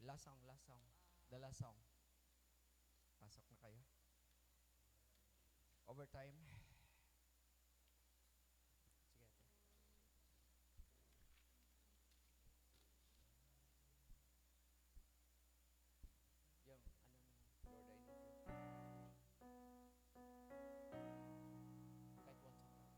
Last song, last song. The last song. Pasok na kayo. Overtime. Sige. Yung, Lord, I need you. Kahit one song lang.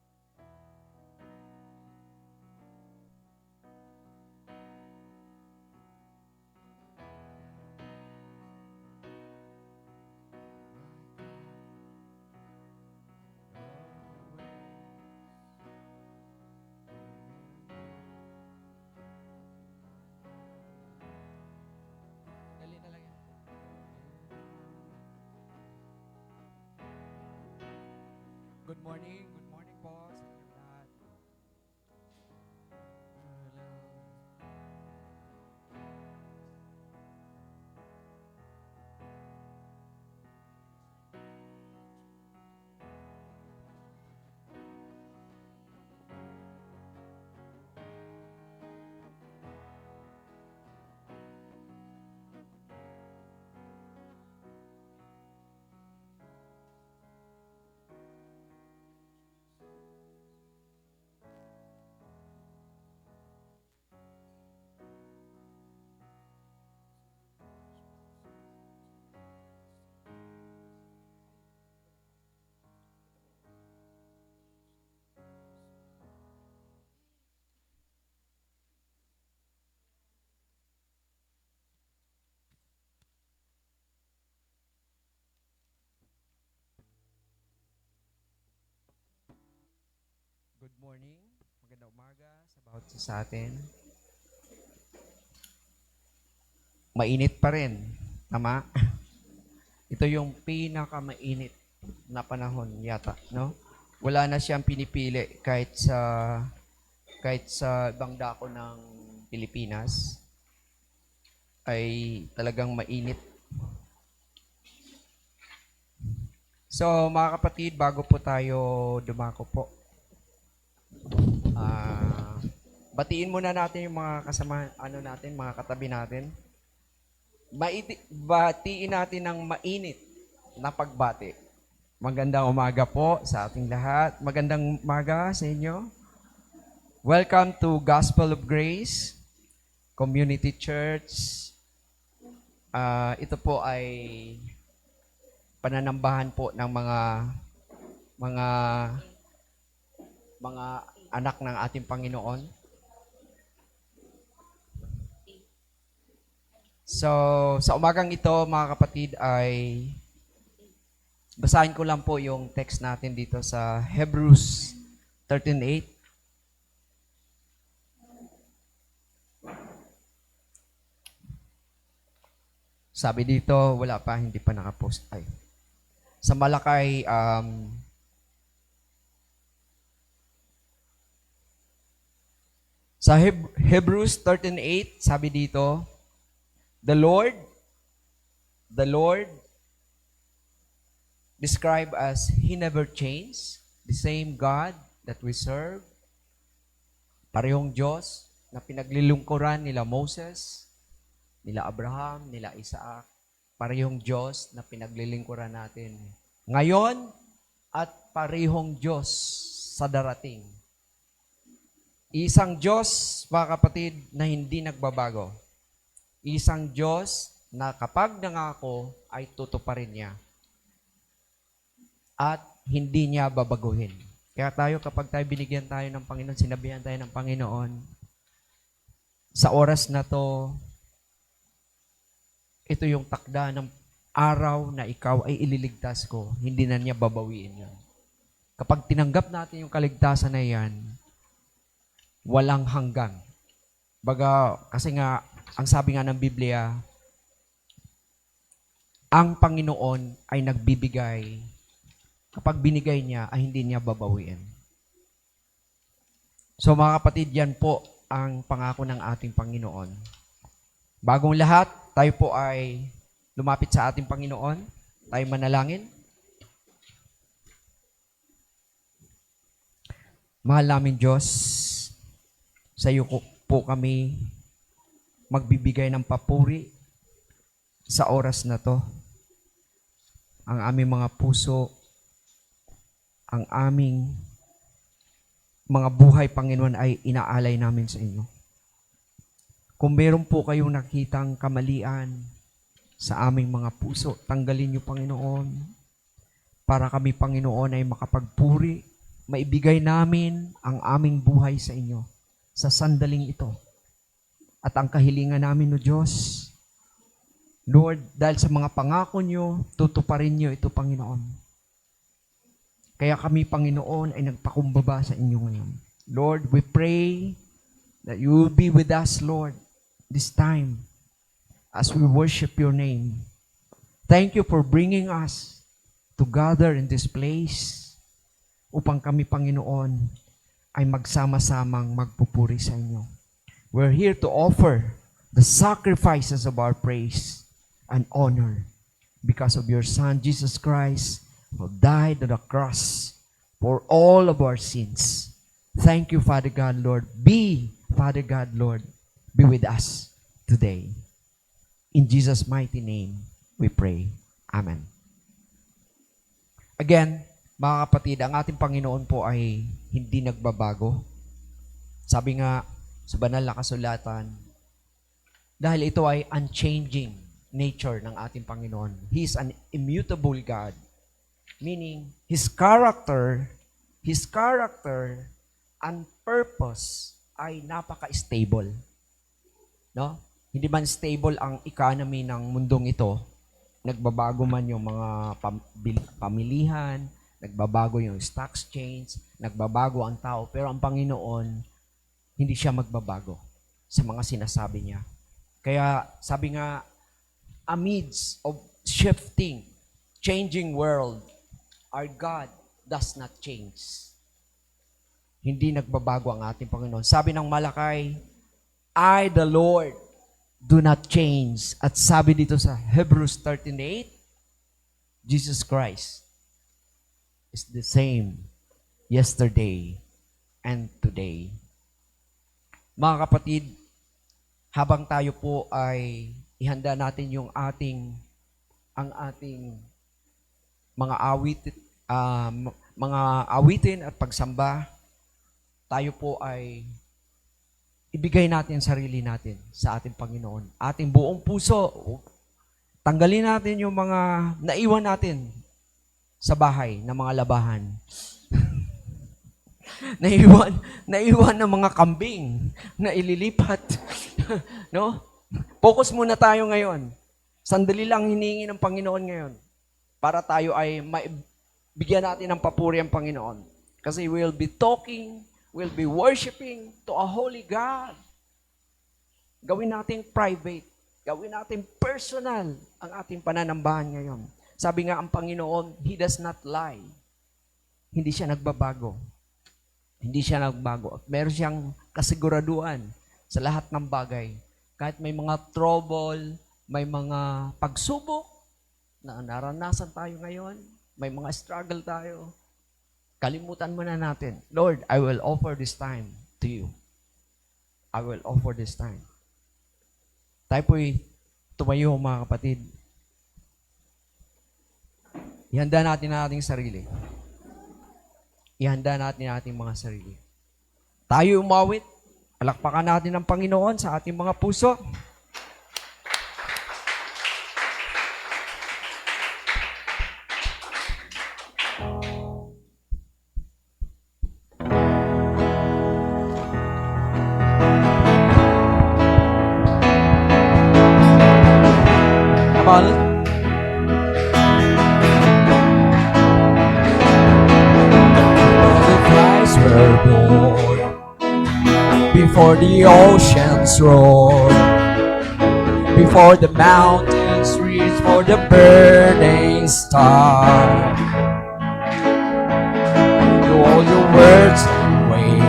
Dali na lang yan. Good morning po sa inyong lahat. Good morning. Magandang umaga sa bawat isa sa atin. Mainit pa rin. Tama? Ito yung pinakamainit na panahon yata, no? Wala na siyang pinipili kahit sa ibang dako ng Pilipinas ay talagang mainit. So, mga kapatid, bago po tayo dumako po, batiin muna natin yung mga kasama, natin, mga katabi natin. Batiin natin ng mainit na pagbati. Magandang umaga po sa ating lahat. Magandang umaga sa inyo. Welcome to Gospel of Grace Community Church. Ito po ay pananambahan po ng mga anak ng ating Panginoon. So, sa umagang ito, mga kapatid, ay basahin ko lang po yung text natin dito sa Hebrews 13:8. Sabi dito, wala pa, hindi pa nakapost. Ay. Sa Malakay, sa Hebrews 13:8, sabi dito, The Lord described as He never changed, the same God that we serve, parehong Diyos na pinaglilingkuran nila Moses, nila Abraham, nila Isaac, parehong Diyos na pinaglilingkuran natin ngayon at parehong Diyos sa darating. Isang Diyos, mga kapatid, na hindi nagbabago. Isang Diyos na kapag nangako ay tutuparin niya at hindi niya babaguhin. Kaya kapag tayo binigyan tayo ng Panginoon, sinabihan tayo ng Panginoon, sa oras na to, ito yung takda ng araw na ikaw ay ililigtas ko, hindi na niya babawiin yun. Kapag tinanggap natin yung kaligtasan na yan, walang hanggan. Kasi nga, ang sabi nga ng Biblia, ang Panginoon ay nagbibigay. Kapag binigay niya, ay hindi niya babawiin. So mga kapatid, yan po ang pangako ng ating Panginoon. Bagong lahat, tayo po ay lumapit sa ating Panginoon. Tayo manalangin. Mahal namin Diyos, sa iyo po kami magbibigay ng papuri sa oras na to, ang aming mga puso, ang aming mga buhay, Panginoon, ay inaalay namin sa inyo. Kung meron po kayong nakitang kamalian sa aming mga puso, tanggalin niyo, Panginoon, para kami, Panginoon, ay makapagpuri, maibigay namin ang aming buhay sa inyo sa sandaling ito. At ang kahilingan namin, O Diyos, Lord, dahil sa mga pangako niyo, tutuparin niyo ito, Panginoon. Kaya kami, Panginoon, ay nagpakumbaba sa inyo ngayon. Lord, we pray that you will be with us, Lord, this time as we worship your name. Thank you for bringing us to gather in this place upang kami, Panginoon, ay magsama-samang magpupuri sa inyo. We're here to offer the sacrifices of our praise and honor because of your Son, Jesus Christ, who died on the cross for all of our sins. Thank you, Father God, Lord. Father God, Lord, be with us today. In Jesus' mighty name, we pray. Amen. Again, mga kapatid, ang ating Panginoon po ay hindi nagbabago. Sabi nga sa banal na kasulatan, dahil ito ay unchanging nature ng ating Panginoon. He is an immutable God. Meaning, His character and purpose ay napaka-stable. No? Hindi man stable ang economy ng mundong ito. Nagbabago man yung mga pamilihan, nagbabago yung stock exchange, nagbabago ang tao, pero ang Panginoon, hindi siya magbabago sa mga sinasabi niya. Kaya sabi nga, amidst of changing world, our God does not change. Hindi nagbabago ang ating Panginoon. Sabi ng Malakay, I, the Lord, do not change. At sabi dito sa Hebrews 13:8, Jesus Christ is the same yesterday and today. Mga kapatid, habang tayo po ay ihanda natin yung ating mga awitin at pagsamba, tayo po ay ibigay natin sarili natin sa ating Panginoon. Ating buong puso, tanggalin natin yung mga naiwan natin sa bahay na mga labahan. naiwan ng mga kambing na ililipat. No? Focus muna tayo ngayon. Sandali lang hiningi ng Panginoon ngayon para tayo ay bigyan natin ng papuri ang Panginoon. Kasi we'll be talking, we'll be worshiping to a holy God. Gawin natin private, gawin natin personal ang ating pananambahan ngayon. Sabi nga ang Panginoon, He does not lie. Hindi siya nagbabago. Hindi siya nagbago. At meron siyang kasiguraduhan sa lahat ng bagay. Kahit may mga trouble, may mga pagsubok na naranasan tayo ngayon, may mga struggle tayo, kalimutan muna natin, Lord, I will offer this time to you. I will offer this time. Tayo po'y tumayo, mga kapatid. Ihanda natin ang ating sarili. Ihanda natin ang ating mga sarili. Tayo umawit. Palakpakan natin ang Panginoon sa ating mga puso. Come on. Were born before the oceans roared, before the mountains reached for the burning star. To all your words away,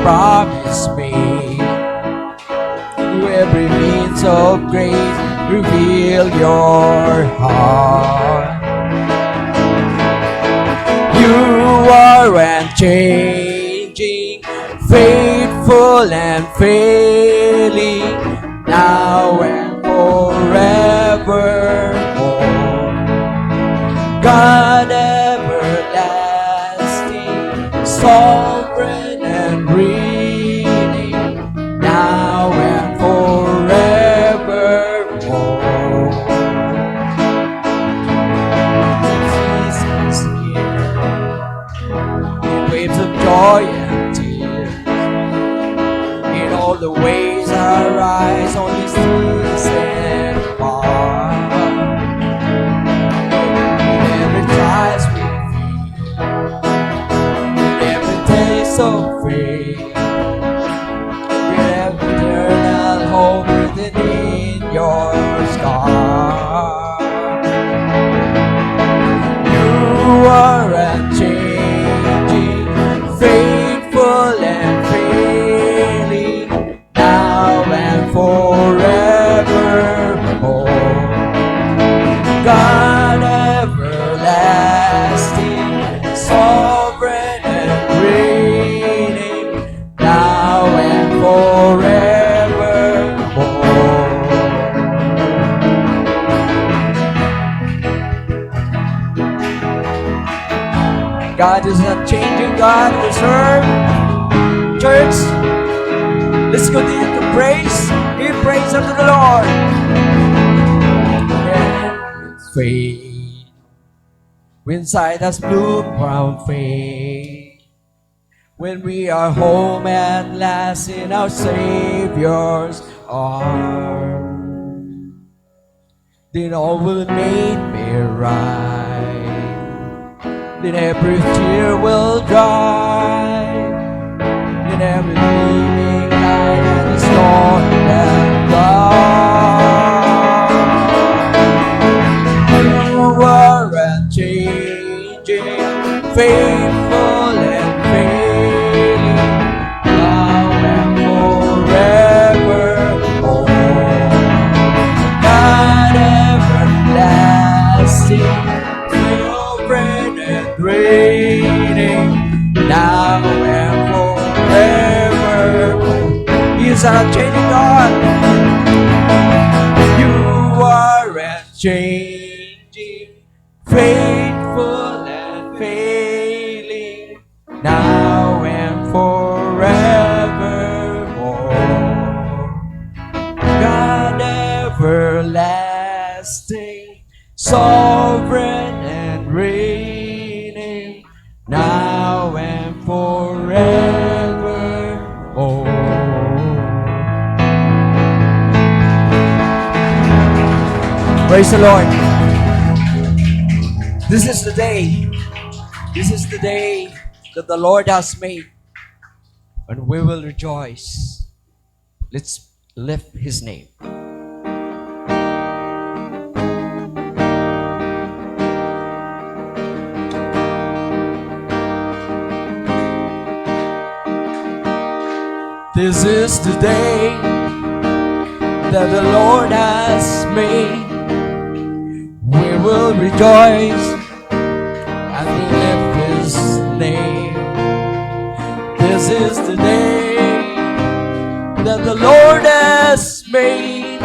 promise me, to every means of grace, reveal your heart. You are unchanging, faithful and failing, now and God everlasting, sovereign and reigning, now and forevermore. Jesus here, in waves of joy and tears, in all the ways our eyes only sees and far. So free, we have eternal hope written in your scar. You are unchanging, faithful and failing, now and forevermore. God everlasting, sovereign and reigning, now and forevermore. God is not changing, God we serve. Church, let's continue to praise. Give praise unto the Lord. And fade, when sight has blue brown fade, when we are home at last in our Savior's arms, then all will make me right, then every tear will dry, then every leaving night and the storm and cloud. You are unchanging, faithful and failing, now and forevermore. God everlasting, sovereign and reigning, now and forevermore. He is our changing God. You are unchanging, faithful and failing, now and forevermore. God everlasting, sovereign and reigning, now and forevermore. Praise the Lord. This is the day. This is the day that the Lord has made, and we will rejoice. Let's lift His name. This is the day that the Lord has made. We will rejoice and lift His name. This is the day that the Lord has made.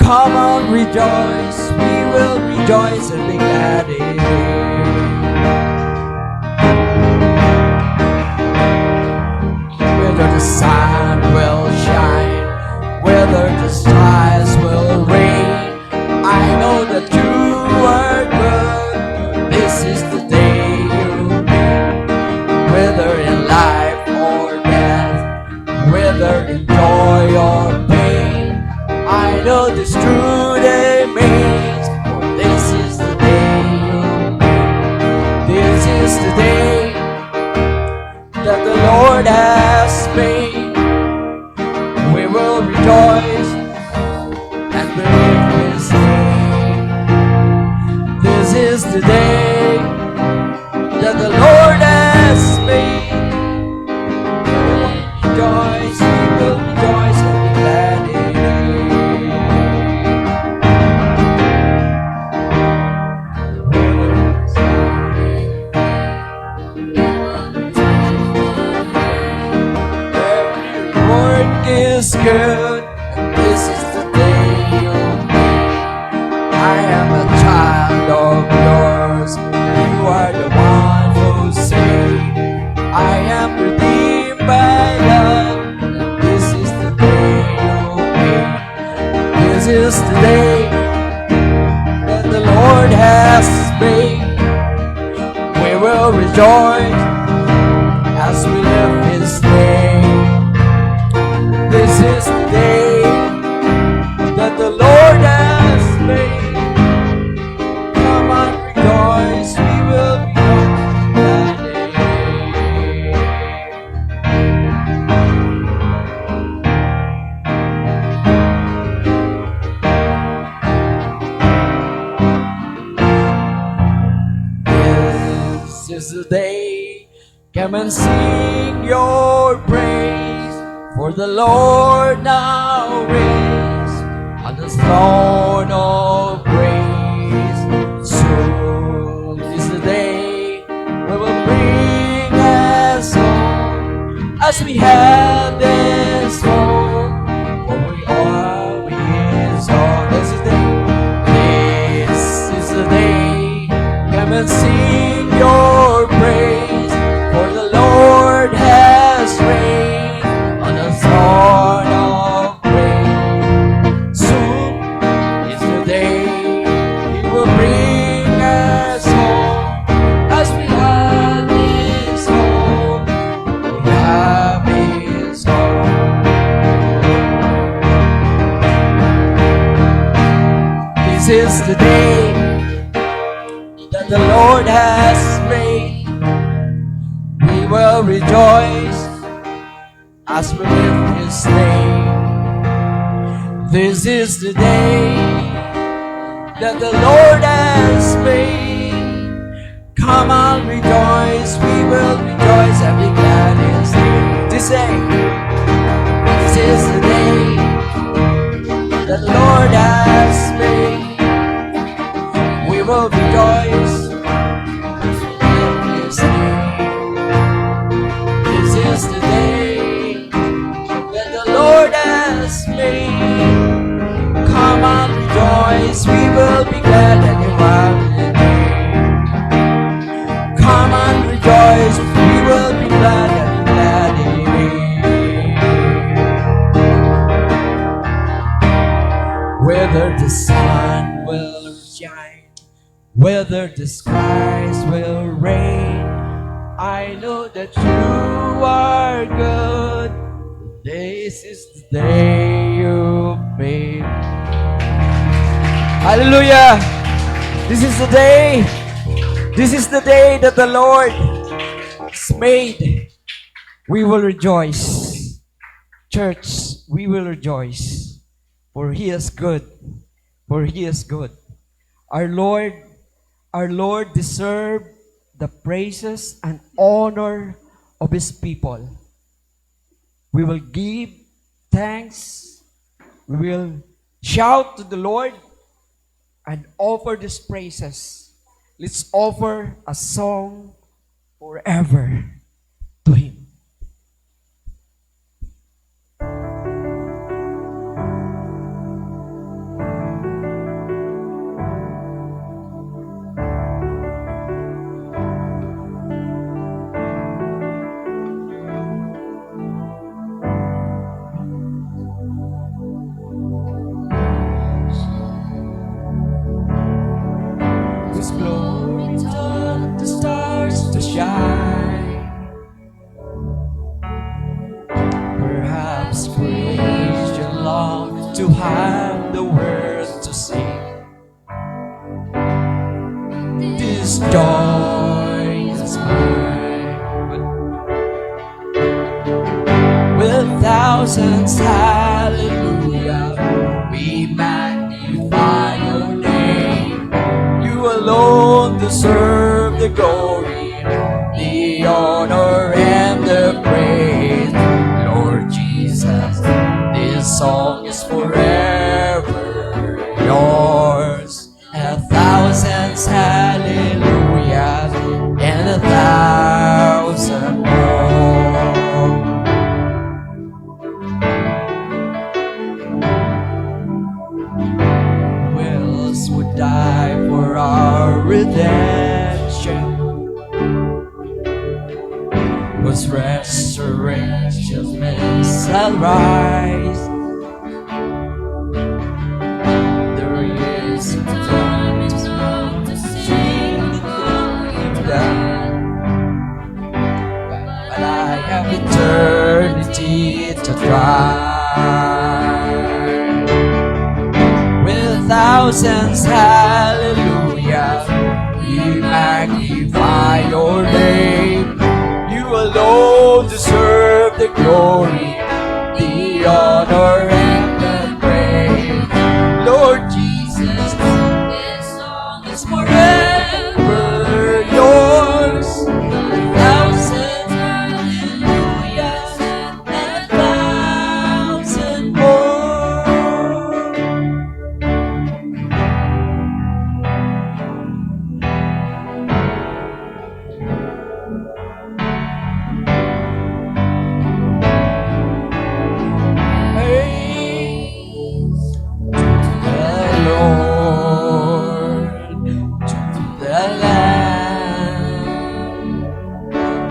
Come on, rejoice. We will rejoice and be glad in it. Whether the sun will shine, whether the stars will rain, I know that you are good. This is the day you made. Whether in life or death, whether in joy or pain, I know this true day means. For this is the day you made. This is the day that the Lord has made. We will rejoice and believe His name. This is the day that the Lord has made. We will rejoice, we will rejoice and be glad in is good, and this is the day you made. I am a child of yours. will rejoice as we live His name. This is the day that the Lord has made. Come on, rejoice, we will be glad day. This is the day, come and sing your praise, for the Lord now reigns on the throne of grace. Soon is the day we will bring a song as we have this song, for we are His own. This is the day, this is the day, come and sing your praise, for the Lord has reigned on the throne of grace. Soon is the day He will bring us home as we have His home. We have His home. This is the day that the Lord has made. We will rejoice as we lift His name. This is the day that the Lord has made. Come on, rejoice, we will rejoice and be glad in His name. This is the day that the Lord has made. We will rejoice as we lift His name. This is the day that the Lord has made. Come on, rejoice, we will be glad and you are the name. Come on, rejoice, we will be glad and be glad in Him. Whether the sun will shine, whether the skies will rain, I know that you are good. This is the day you made. Hallelujah! This is the day. This is the day that the Lord has made. We will rejoice. Church, we will rejoice. For He is good. For He is good. Our Lord deserves the praises and honor of His people. We will give thanks. We will shout to the Lord and offer these praises. Let's offer a song forever to Him. His glory taught the stars to shine. Perhaps creation longed to have the words to sing. This joy is mine. With thousands, hallelujah, we magnify your name. You alone deserve the glory, the honor, and the praise. Lord Jesus, this song is forever yours. 1,000 hallelujah and 1,000 more. Who else would die for our redemption? Whose resurrection shall rise? There is time to sing the glory of God. thousands, hallelujah. We magnify your name. You alone deserve the glory, the honor, and the praise. Lord Jesus, this song is forever yours. Thousands, hallelujahs, and 1,000 more. Praise the Lord, to the Lamb,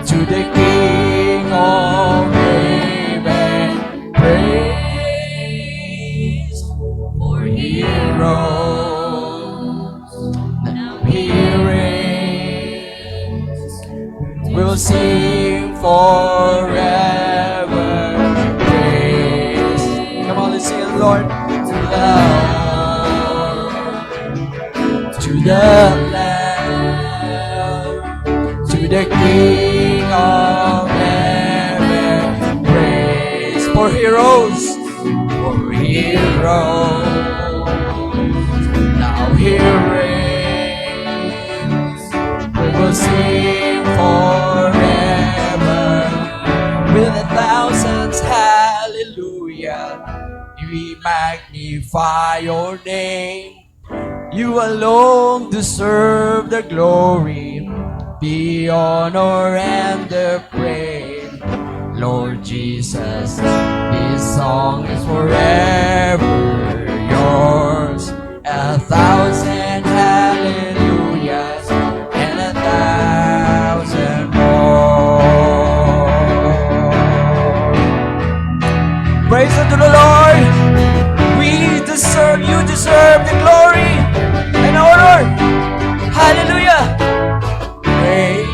to the King of heaven, praise, for he rose, now he reigns. We'll sing forever, praise. Come on, let's sing it, Lord. To the Lamb, to the King of heaven, praise. For he rose, now he reigns. We will sing forever with 1,000s, hallelujah. We magnify your name. You alone deserve the glory, the honor, and the praise. Lord Jesus, this song is forever yours. 1,000 hallelujahs and 1,000 more. Praise unto the Lord. You deserve the glory and honor. Hallelujah. Praise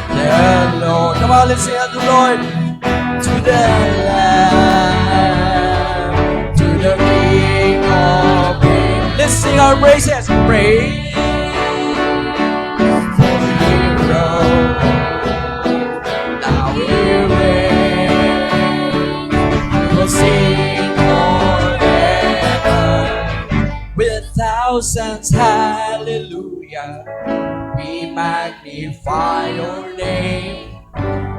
the Lord. Come on, let's sing unto the Lord. To the Lamb, to the King of Kings. Let's sing our praises. Praise for he rose, now he reigns. We will sing forever with 1,000s, hallelujah. We magnify your name.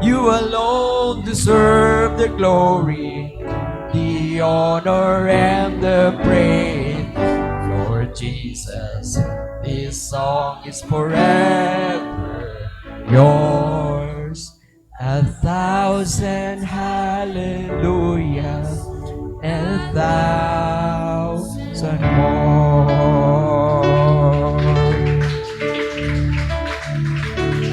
You alone deserve the glory, the honor, and the praise. Lord Jesus, this song is forever yours. 1,000 hallelujah and 1,000 more.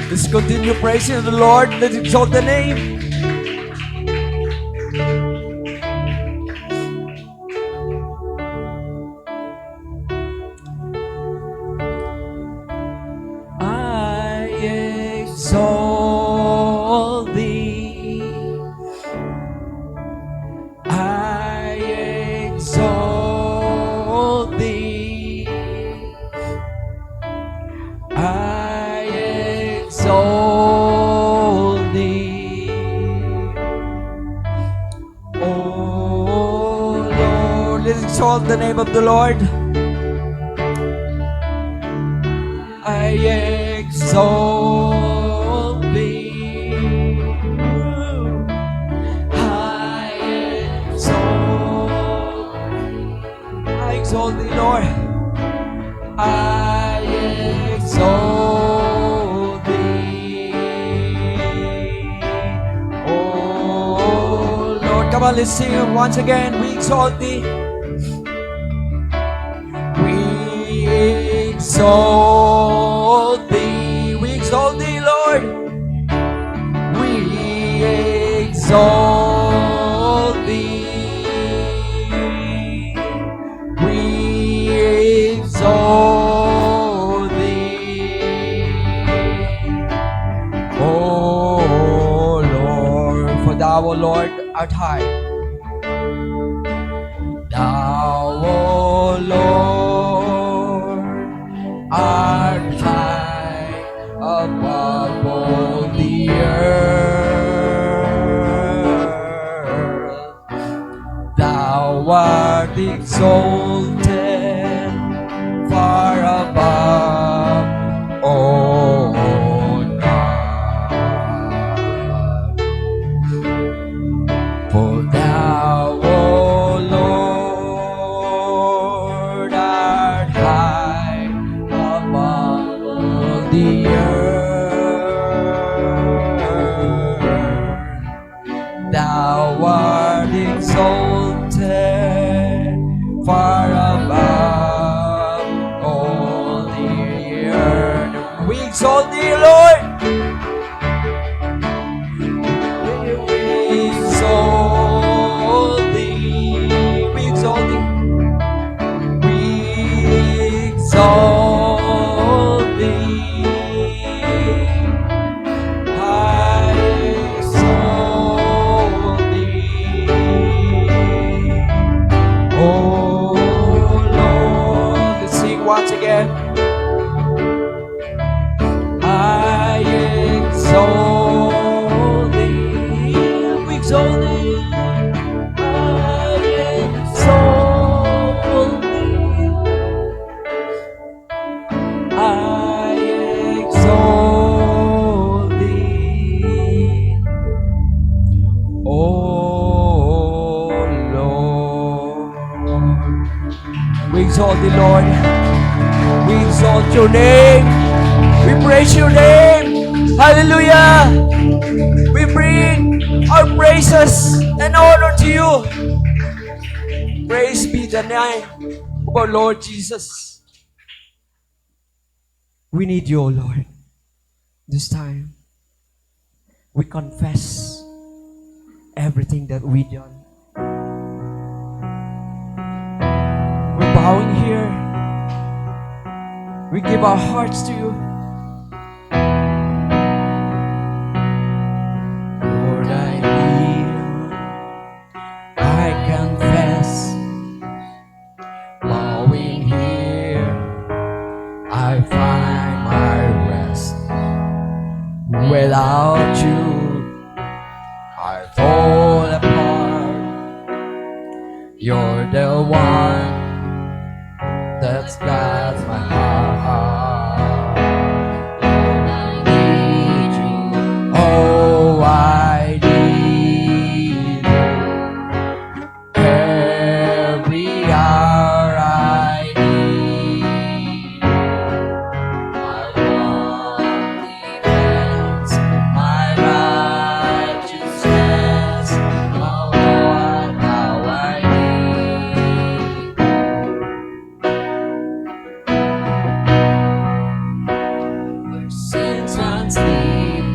Let's continue praising the Lord. Let's exalt the name. I exalt thee. I exalt thee. I exalt thee. Oh Lord, let's exalt the name of the Lord. I exalt thee. I exalt thee, Lord. I exalt thee. Oh Lord, come on, let's sing it once again. We exalt thee. We exalt thee. We exalt thee, Lord. We exalt thee. We exalt thee. Oh Lord, for thou, O Lord, art high. Thou, O exalt thee, Lord. We exalt thee. We exalt thee. We exalt thee. I exalt thee. Oh Lord, let's sing once again. I exalt thee. We exalt thee. I exalt thee. I exalt thee. Oh Lord. We exalt thee, Lord. We exalt your name. We praise your name. Hallelujah. We bring our praises and honor to you. Praise be the name of our Lord Jesus. We need you, O Lord. This time, we confess everything that we done. We're bowing here. We give our hearts to you. Lord, I need you. I confess. Bowing here, I find my rest. Without you, I fall apart. You're the one that's got my heart. I need you. Oh, I need you. Every hour I need you. My one defense, my righteousness, my Lord, how I need where sins unsleep,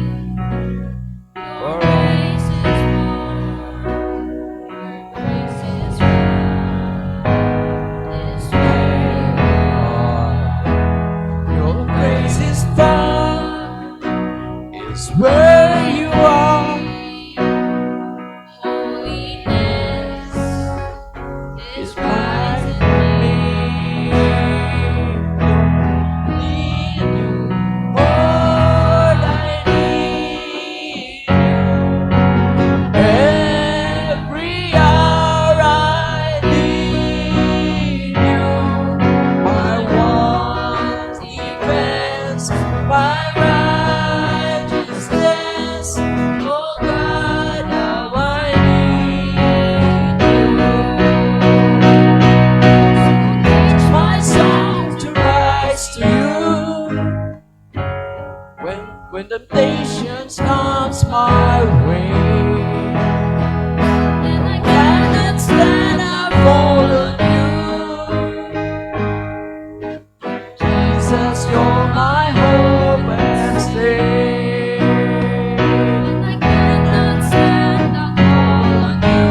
your grace is more, your grace is this way, Lord. Your grace is found, is where you are. Holiness is right me. Need you, Lord, I need you. Every hour I need you. My one defense, my righteousness. Oh God, how I need you. Teach my song to rise to you. When temptation comes my way, and I cannot stand, I fall on you. Jesus, you're my hope and stay. And I cannot stand, I fall on you.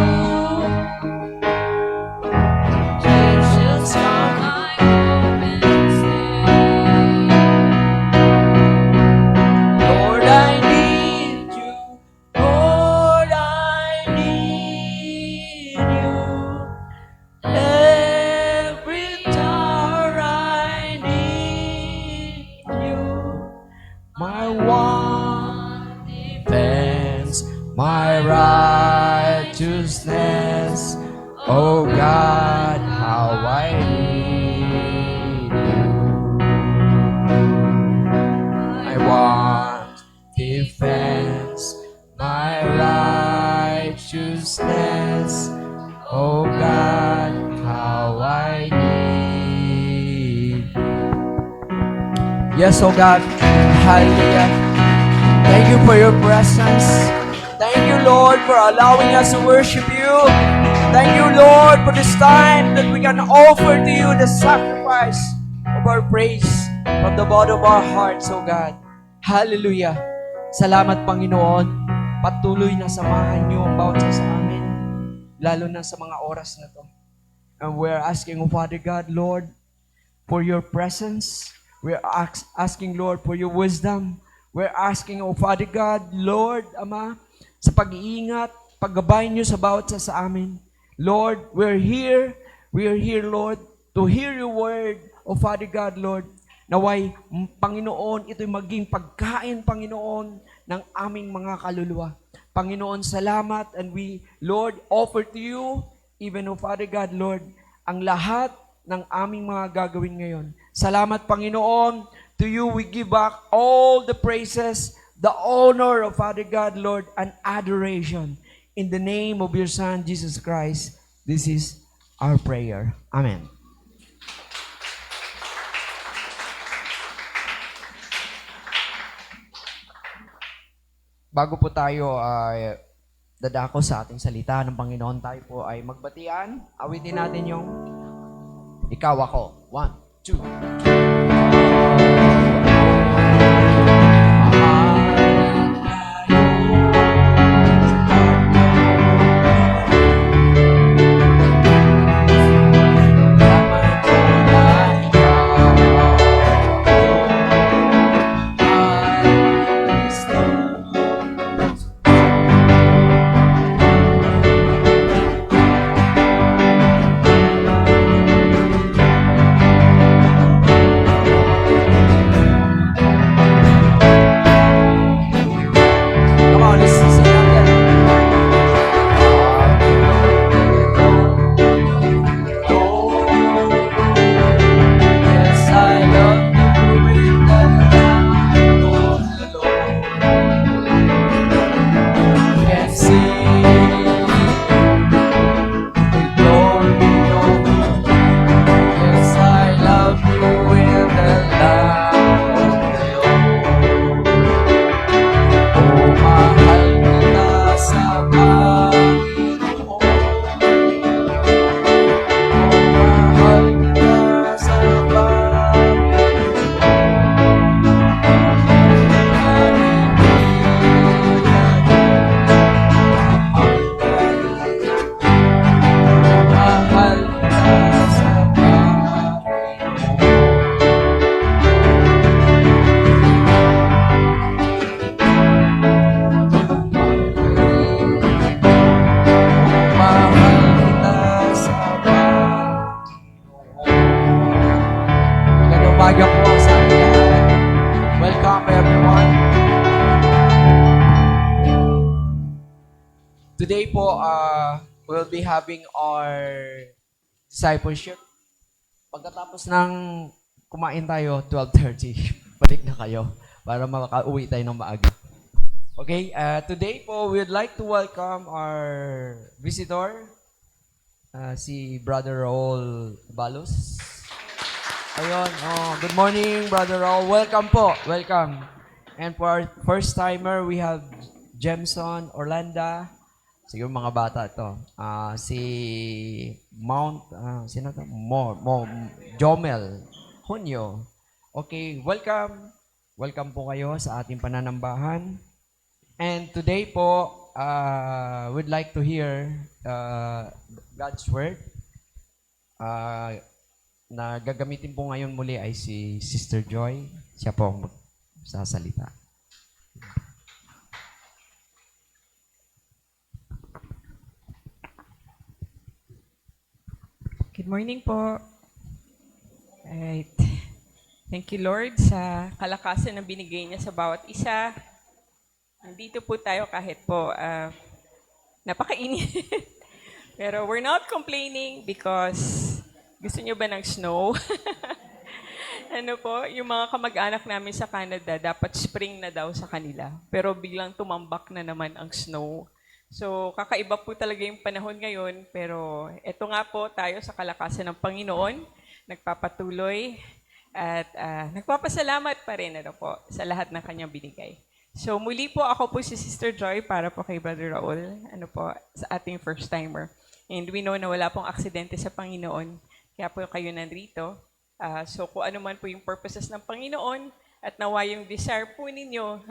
Jesus, you're my hope and stay. Lord, I need you. Lord, I need you. Every hour I need you. My one defense, my righteousness. Oh God, how I need you. I want defense, my righteousness. Oh God, how I need you. Yes, oh God, hallelujah. Thank you for your presence. Thank you, Lord, for allowing us to worship you. Thank you, Lord, for this time that we can offer to you the sacrifice of our praise from the bottom of our hearts, oh God. Hallelujah. Salamat, Panginoon. Patuloy na samahan niyo ang bawat isa sa amin, lalo na sa mga oras na to. And we're asking, Father God, Lord, for your presence. We're asking, Lord, for your wisdom. We're asking, Father God, Lord, Ama, sa pag-iingat, paggabay niyo sa bawat isa sa amin. Lord, we're here, Lord, to hear your word, Father God, Lord. Naway, Panginoon, ito'y maging pagkain, Panginoon, ng aming mga kaluluwa. Panginoon, salamat, and we, Lord, offer to you, even, Father God, Lord, ang lahat ng aming mga gagawin ngayon. Salamat, Panginoon. To you we give back all the praises, the honor of Father God, Lord, and adoration. In the name of your Son, Jesus Christ, this is our prayer. Amen. Bago po tayo dadako sa ating salita ng Panginoon, tayo po ay magbatian. Awitin natin yung Ikaw Ako. 1, 2. Today po, we'll be having our discipleship. Pagkatapos ng kumain tayo, 12:30, balik na kayo para makauwi tayo ng maaga. Okay, today po, we'd like to welcome our visitor, si Brother Raul Balos. Ayun, good morning, Brother Raul. Welcome po, welcome. And for our first timer, we have Jemson Orlando. Siguro mga bata to. Si sino to? Jomel Hunyo. Okay, welcome. Welcome po kayo sa ating pananambahan. And today po, we'd like to hear God's Word. Na gagamitin po ngayon muli ay si Sister Joy. Siya po ang magsasalita. Good morning po. Alright. Thank you, Lord, sa kalakasan na binigay niya sa bawat isa. Nandito po tayo kahit po napakainit. Pero we're not complaining because gusto niyo ba ng snow? Ano po, yung mga kamag-anak namin sa Canada, dapat spring na daw sa kanila. Pero biglang tumambak na naman ang snow. So, kakaiba po talaga yung panahon ngayon, pero eto nga po tayo sa kalakasan ng Panginoon, nagpapatuloy at nagpapasalamat pa rin po sa lahat ng kanyang binigay. So, muli po ako po si Sister Joy para po kay Brother Raul, sa ating first timer. And we know na wala pong aksidente sa Panginoon, kaya po kayo nandito. So, kung ano man po yung purposes ng Panginoon, At nawa yung desire po ninyo,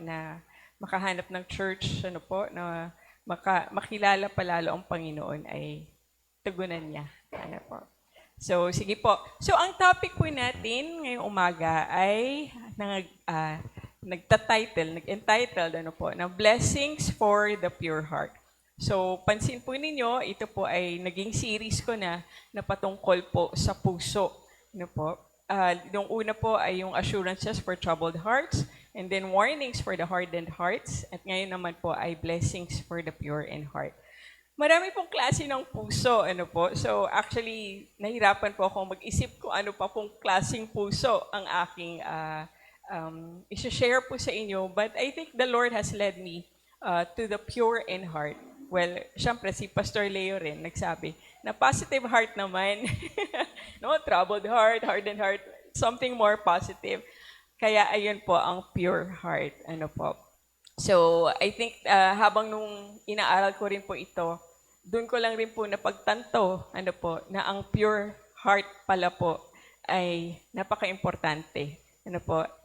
na makahanap ng church, na makilala palalo ang Panginoon ay tugunan niya. So, sige po. So, ang topic po natin ngayong umaga ay nag-entitled, na Blessings for the Pure Heart. So, pansin po ninyo, ito po ay naging series ko na patungkol po sa puso. Yung una po ay yung Assurances for Troubled Hearts, and then Warnings for the Hardened Hearts, at ngayon naman po ay Blessings for the Pure in Heart. Marami pong klase ng puso, So, actually, nahirapan po akong mag-isip kung ano pa pong klaseng puso ang aking i-share po sa inyo. But I think the Lord has led me to the pure in heart. Well, syempre, si Pastor Leo rin nagsabi na positive heart naman. No, troubled heart, hardened heart, something more positive. Kaya ayun po ang pure heart. So, I think habang nung inaaral ko rin po ito, doon ko lang rin po napagtanto, na ang pure heart pala po ay napaka-importante.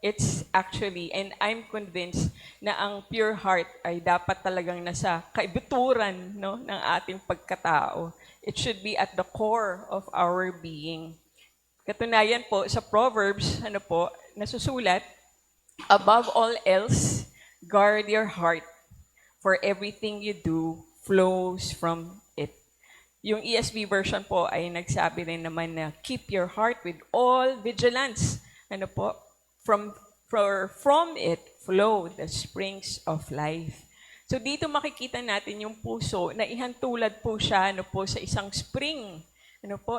It's actually, and I'm convinced na ang pure heart ay dapat talagang nasa kaibuturan, ng ating pagkatao. It should be at the core of our being. Katunayan po sa Proverbs, nasusulat, above all else, guard your heart, for everything you do flows from it. Yung ESV version po ay nagsabi rin naman na keep your heart with all vigilance. From it flow the springs of life. So dito makikita natin yung puso na ihantulad po siya sa isang spring,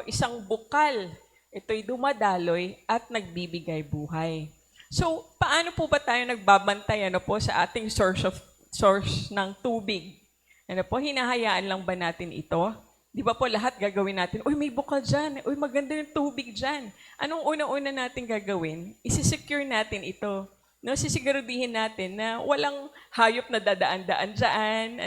isang bukal. Ito'y dumadaloy at nagbibigay buhay. So, paano po ba tayo nagbabantay sa ating source ng tubig? Hinahayaan lang ba natin ito? Di ba po lahat gagawin natin, uy, may bukal dyan, uy, maganda yung tubig dyan. Anong una-una natin gagawin? Isisecure natin ito. Sisiguraduhin natin na walang hayop na dadaan-daan dyan,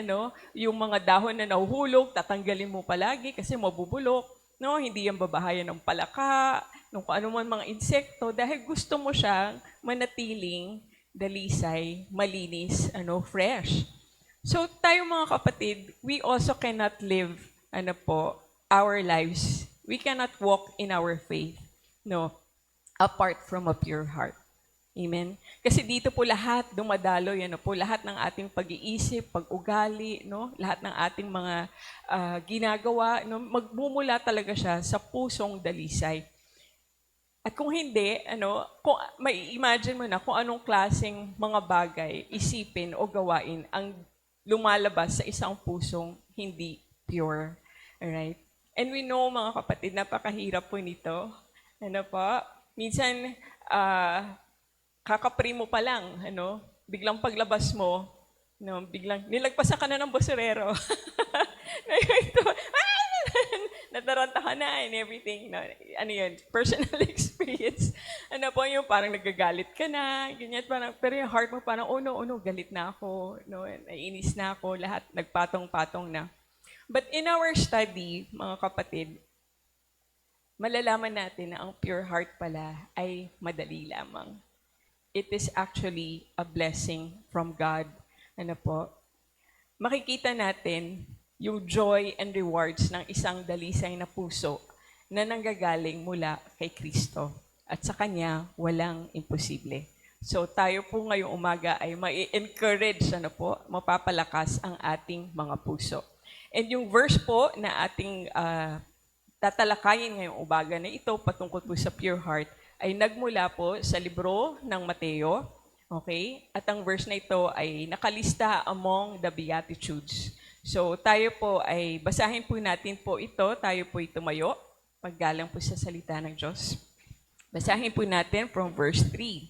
yung mga dahon na nahuhulog, tatanggalin mo palagi kasi mabubulok. Hindi yan babahayan ng palaka, kung ano man mga insekto, dahil gusto mo siyang manatiling dalisay, malinis, fresh. So tayo mga kapatid, we also cannot live our lives. We cannot walk in our faith, apart from a pure heart. Amen? Kasi dito po lahat dumadaloy, lahat ng ating pag-iisip, pag-ugali, lahat ng ating mga ginagawa, magmumula talaga siya sa pusong dalisay. At kung hindi, kung may imagine mo na kung anong klaseng mga bagay, isipin o gawain ang lumalabas sa isang pusong hindi pure. Alright? And we know, mga kapatid, napakahirap po nito. Minsan, kakapri mo pa lang, biglang paglabas mo, biglang nilagpasan ka na ng basurero. Nataranta ka na and everything. Personal experience. Yung parang nagagalit ka na, ganyan, pero yung heart mo parang, oh no, galit na ako, naiinis na ako, lahat nagpatong-patong na. But in our study, mga kapatid, malalaman natin na ang pure heart pala ay madali lamang. It is actually a blessing from God. Makikita natin yung joy and rewards ng isang dalisay na puso na nanggagaling mula kay Kristo. At sa Kanya, walang imposible. So tayo po ngayong umaga ay mai-encourage, mapapalakas ang ating mga puso. And yung verse po na ating tatalakayin ngayong umaga na ito patungkol po sa pure heart ay nagmula po sa libro ng Mateo. Okay? At ang verse na ito ay nakalista among the Beatitudes. So tayo po ay basahin po natin po ito. Tayo po tumayo. Paggalang po sa salita ng Diyos. Basahin po natin from verse 3.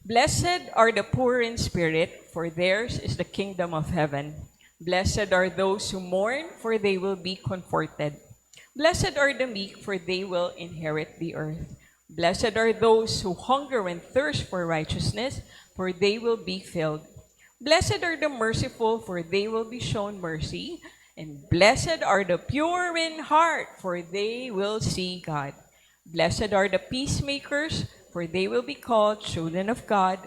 Blessed are the poor in spirit, for theirs is the kingdom of heaven. Blessed are those who mourn, for they will be comforted. Blessed are the meek, for they will inherit the earth. Blessed are those who hunger and thirst for righteousness, for they will be filled. Blessed are the merciful, for they will be shown mercy. And blessed are the pure in heart, for they will see God. Blessed are the peacemakers, for they will be called children of God.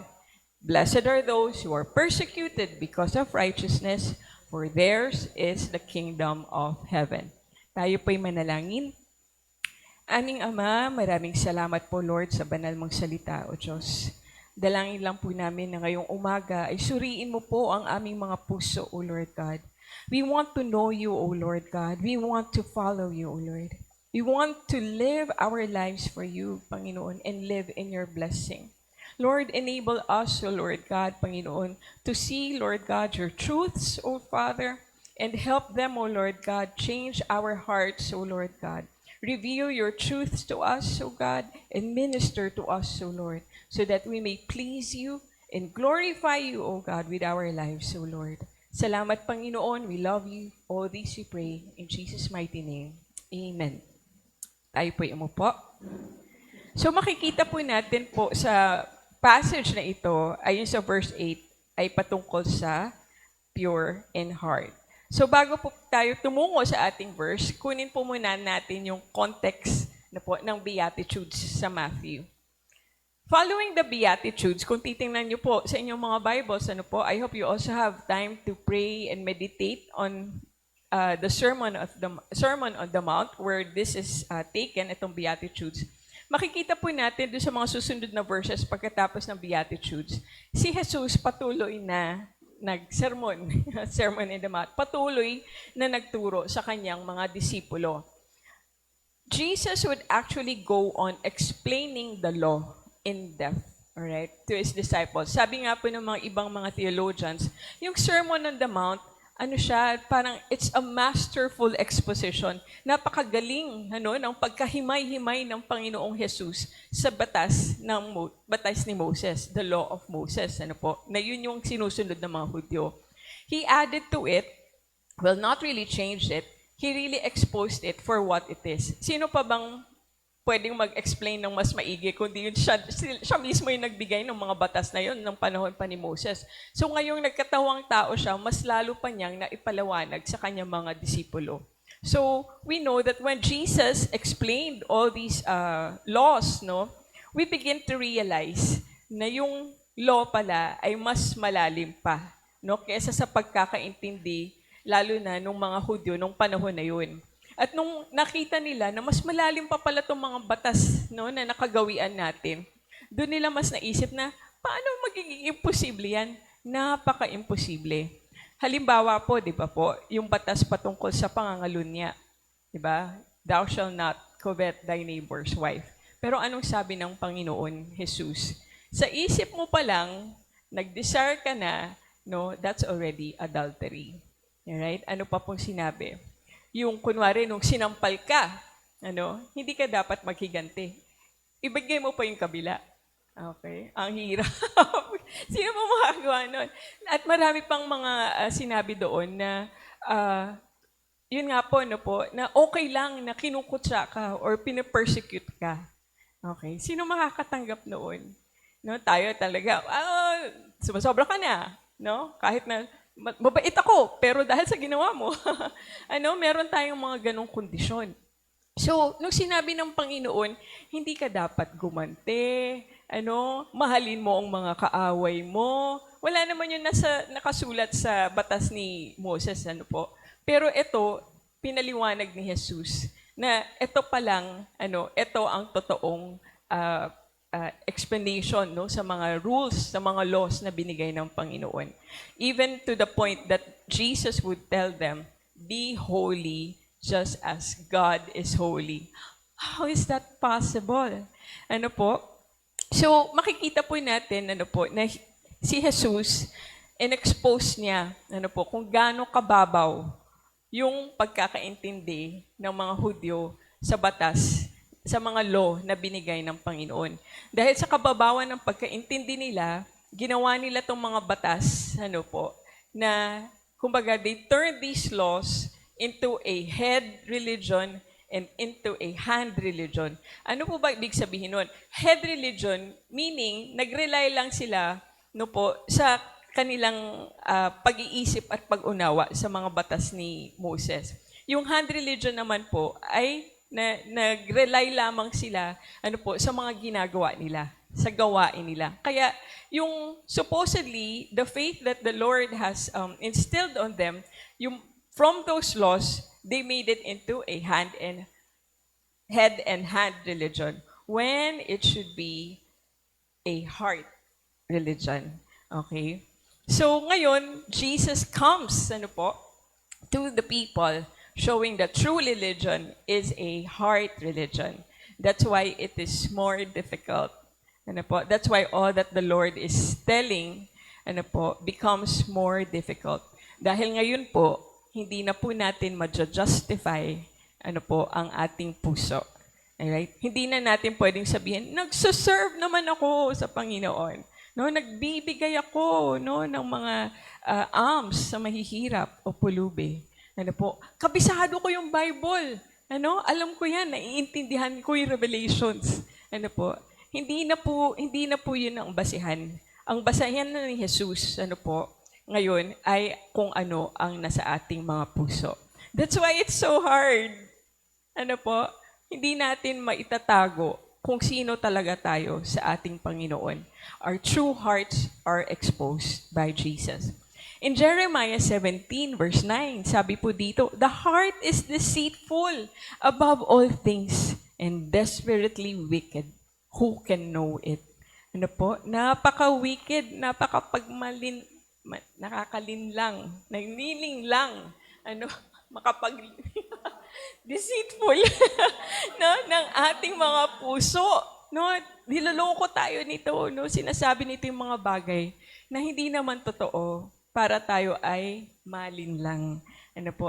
Blessed are those who are persecuted because of righteousness, for theirs is the kingdom of heaven. Tayo po'y manalangin. Aming Ama, maraming salamat po, Lord, sa banal mong salita, O Diyos. Dalangin lang po namin na ngayong umaga ay suriin mo po ang aming mga puso, O Lord God. We want to know you, O Lord God. We want to follow you, O Lord. We want to live our lives for you, Panginoon, and live in your blessing. Lord, enable us, O Lord God, Panginoon, to see, Lord God, your truths, O Father, and help them, O Lord God, change our hearts, O Lord God. Reveal your truths to us, O God, and minister to us, O Lord, so that we may please you and glorify you, O God, with our lives, O Lord. Salamat, Panginoon. We love you. All these we pray in Jesus' mighty name. Amen. Tayo po'y umupo. So makikita po natin po sa passage na ito, ayon sa verse 8, ay patungkol sa pure in heart. So bago po tayo tumungo sa ating verse, kunin po muna natin yung context na po ng Beatitudes sa Matthew. Following the Beatitudes, kung titingnan niyo po sa inyong mga Bibles, I hope you also have time to pray and meditate on the Sermon on the Mount, where this is taken, itong Beatitudes. Makikita po natin doon sa mga susunod na verses pagkatapos ng Beatitudes, si Jesus patuloy na nag-sermon, Sermon in the Mount, patuloy na nagturo sa kanyang mga disipulo. Jesus would actually go on explaining the law in depth, alright, to his disciples. Sabi nga po ng mga ibang mga theologians, yung Sermon on the Mount, parang it's a masterful exposition. Napakagaling ng pagkahimay-himay ng Panginoong Jesus sa batas ni Moses, the law of Moses, na yun yung sinusunod ng mga Hudyo. He added to it, well, not really changed it, he really exposed it for what it is. Sino pa bang pwedeng mag-explain ng mas maigi, kundi yun siya mismo yung nagbigay ng mga batas na yun ng panahon pa ni Moses. So ngayong nagkatawang tao siya, mas lalo pa niyang naipalawanag sa kanyang mga disipulo. So we know that when Jesus explained all these laws, we begin to realize na yung law pala ay mas malalim pa, kaysa sa pagkakaintindi, lalo na nung mga Hudyo nung panahon na yun. At nung nakita nila na mas malalim pa pala itong mga batas na nakagawian natin, doon nila mas naisip na, paano magiging imposible yan? Napaka-imposible. Halimbawa po, di ba po, yung batas patungkol sa pangangalunya. Di ba? Thou shalt not covet thy neighbor's wife. Pero anong sabi ng Panginoon Jesus? Sa isip mo pa lang, nag-desire ka na, that's already adultery. Alright? Ano pa pong sinabi? Yung kunwari, nung sinampal ka, hindi ka dapat maghiganti. Ibigay mo pa yung kabila. Okay? Ang hirap. Sino mo makagawa nun? At marami pang mga sinabi doon na, yun nga po, na okay lang na kinukutsa ka or pinapersecute ka. Okay? Sino makakatanggap noon? Tayo talaga, sumasobra ka na. Kahit na, mabait ako, pero dahil sa ginawa mo, meron tayong mga ganong kondisyon. So, nung sinabi ng Panginoon, hindi ka dapat gumante, mahalin mo ang mga kaaway mo. Wala naman yun nakasulat sa batas ni Moses, Pero ito, pinaliwanag ni Jesus, na ito pa lang, ito ang totoong explanation sa mga rules, sa mga laws na binigay ng Panginoon. Even to the point that Jesus would tell them, be holy just as God is holy. How is that possible? So, makikita po natin, na si Jesus, in-expose niya, kung gaano kababaw yung pagkakaintindi ng mga Hudyo sa batas, sa mga law na binigay ng Panginoon. Dahil sa kababawan ng pagkaintindi nila, ginawa nila itong mga batas, na, kumbaga, they turned these laws into a head religion and into a hand religion. Ano po ba ibig sabihin nun? Head religion, meaning, nag-rely lang sila, sa kanilang pag-iisip at pag-unawa sa mga batas ni Moses. Yung hand religion naman po ay na nag-rely lamang sila sa mga ginagawa nila, sa gawain nila. Kaya yung supposedly, the faith that the Lord has instilled on them, from those laws, they made it into a head and hand religion when it should be a heart religion. Okay? So ngayon, Jesus comes to the people showing that true religion is a heart religion. That's why it is more difficult. That's why all that the Lord is telling becomes more difficult. Dahil ngayon po, hindi na po natin ma-justify ang ating puso. Alright? Hindi na natin pwedeng sabihin, nagsaserve naman ako sa Panginoon. Nagbibigay ako ng mga alms sa mahihirap o pulubi. Kabisado ko yung Bible. Alam ko yan, naiintindihan ko yung Revelations. Hindi na po yun ang basihan. Ang basahan na ni Jesus, ngayon ay kung ano ang nasa ating mga puso. That's why it's so hard. Hindi natin maitatago kung sino talaga tayo sa ating Panginoon. Our true hearts are exposed by Jesus. In Jeremiah 17 verse 9, sabi po dito, the heart is deceitful above all things and desperately wicked. Who can know it? Napaka-wicked, nakakalinlang, nagniling-lang, deceitful ng ating mga puso. Niloloko tayo nito. Sinasabi nito yung mga bagay na hindi naman totoo para tayo ay malinlang.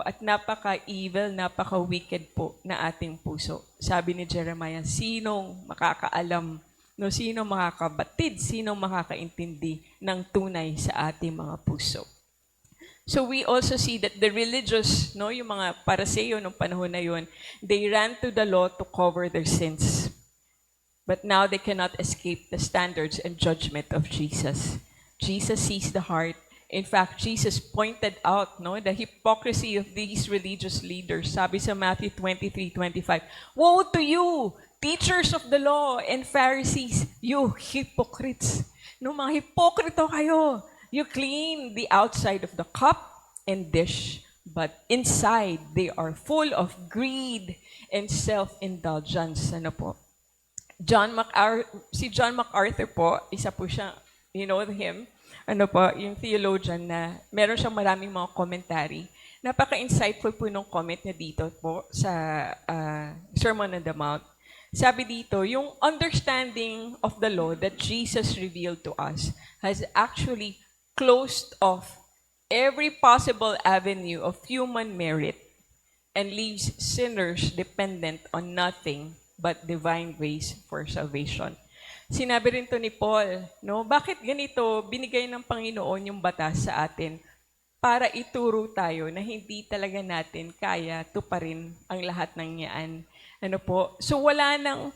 At napaka-evil, napaka-wicked po na ating puso. Sabi ni Jeremiah, sinong makakaalam, sinong makakabatid, sinong makakaintindi ng tunay sa ating mga puso. So we also see that the religious, yung mga Pariseo nung panahon na yun, they ran to the law to cover their sins. But now they cannot escape the standards and judgment of Jesus. Jesus sees the heart. In fact, Jesus pointed out the hypocrisy of these religious leaders. Sabi sa Matthew 23:25, woe to you, teachers of the law and Pharisees, you hypocrites. Mga hipokrito kayo. You clean the outside of the cup and dish, but inside they are full of greed and self-indulgence. Si John MacArthur po, isa po siya, you know him, yung theologian na meron siyang maraming mga commentary. Napaka-insightful po nung comment niya dito po sa Sermon on the Mount. Sabi dito, yung understanding of the law that Jesus revealed to us has actually closed off every possible avenue of human merit and leaves sinners dependent on nothing but divine grace for salvation. Sinabi rin to ni Paul, bakit ganito binigay ng Panginoon yung batas sa atin para ituro tayo na hindi talaga natin kaya tuparin ang lahat ng yan. So wala nang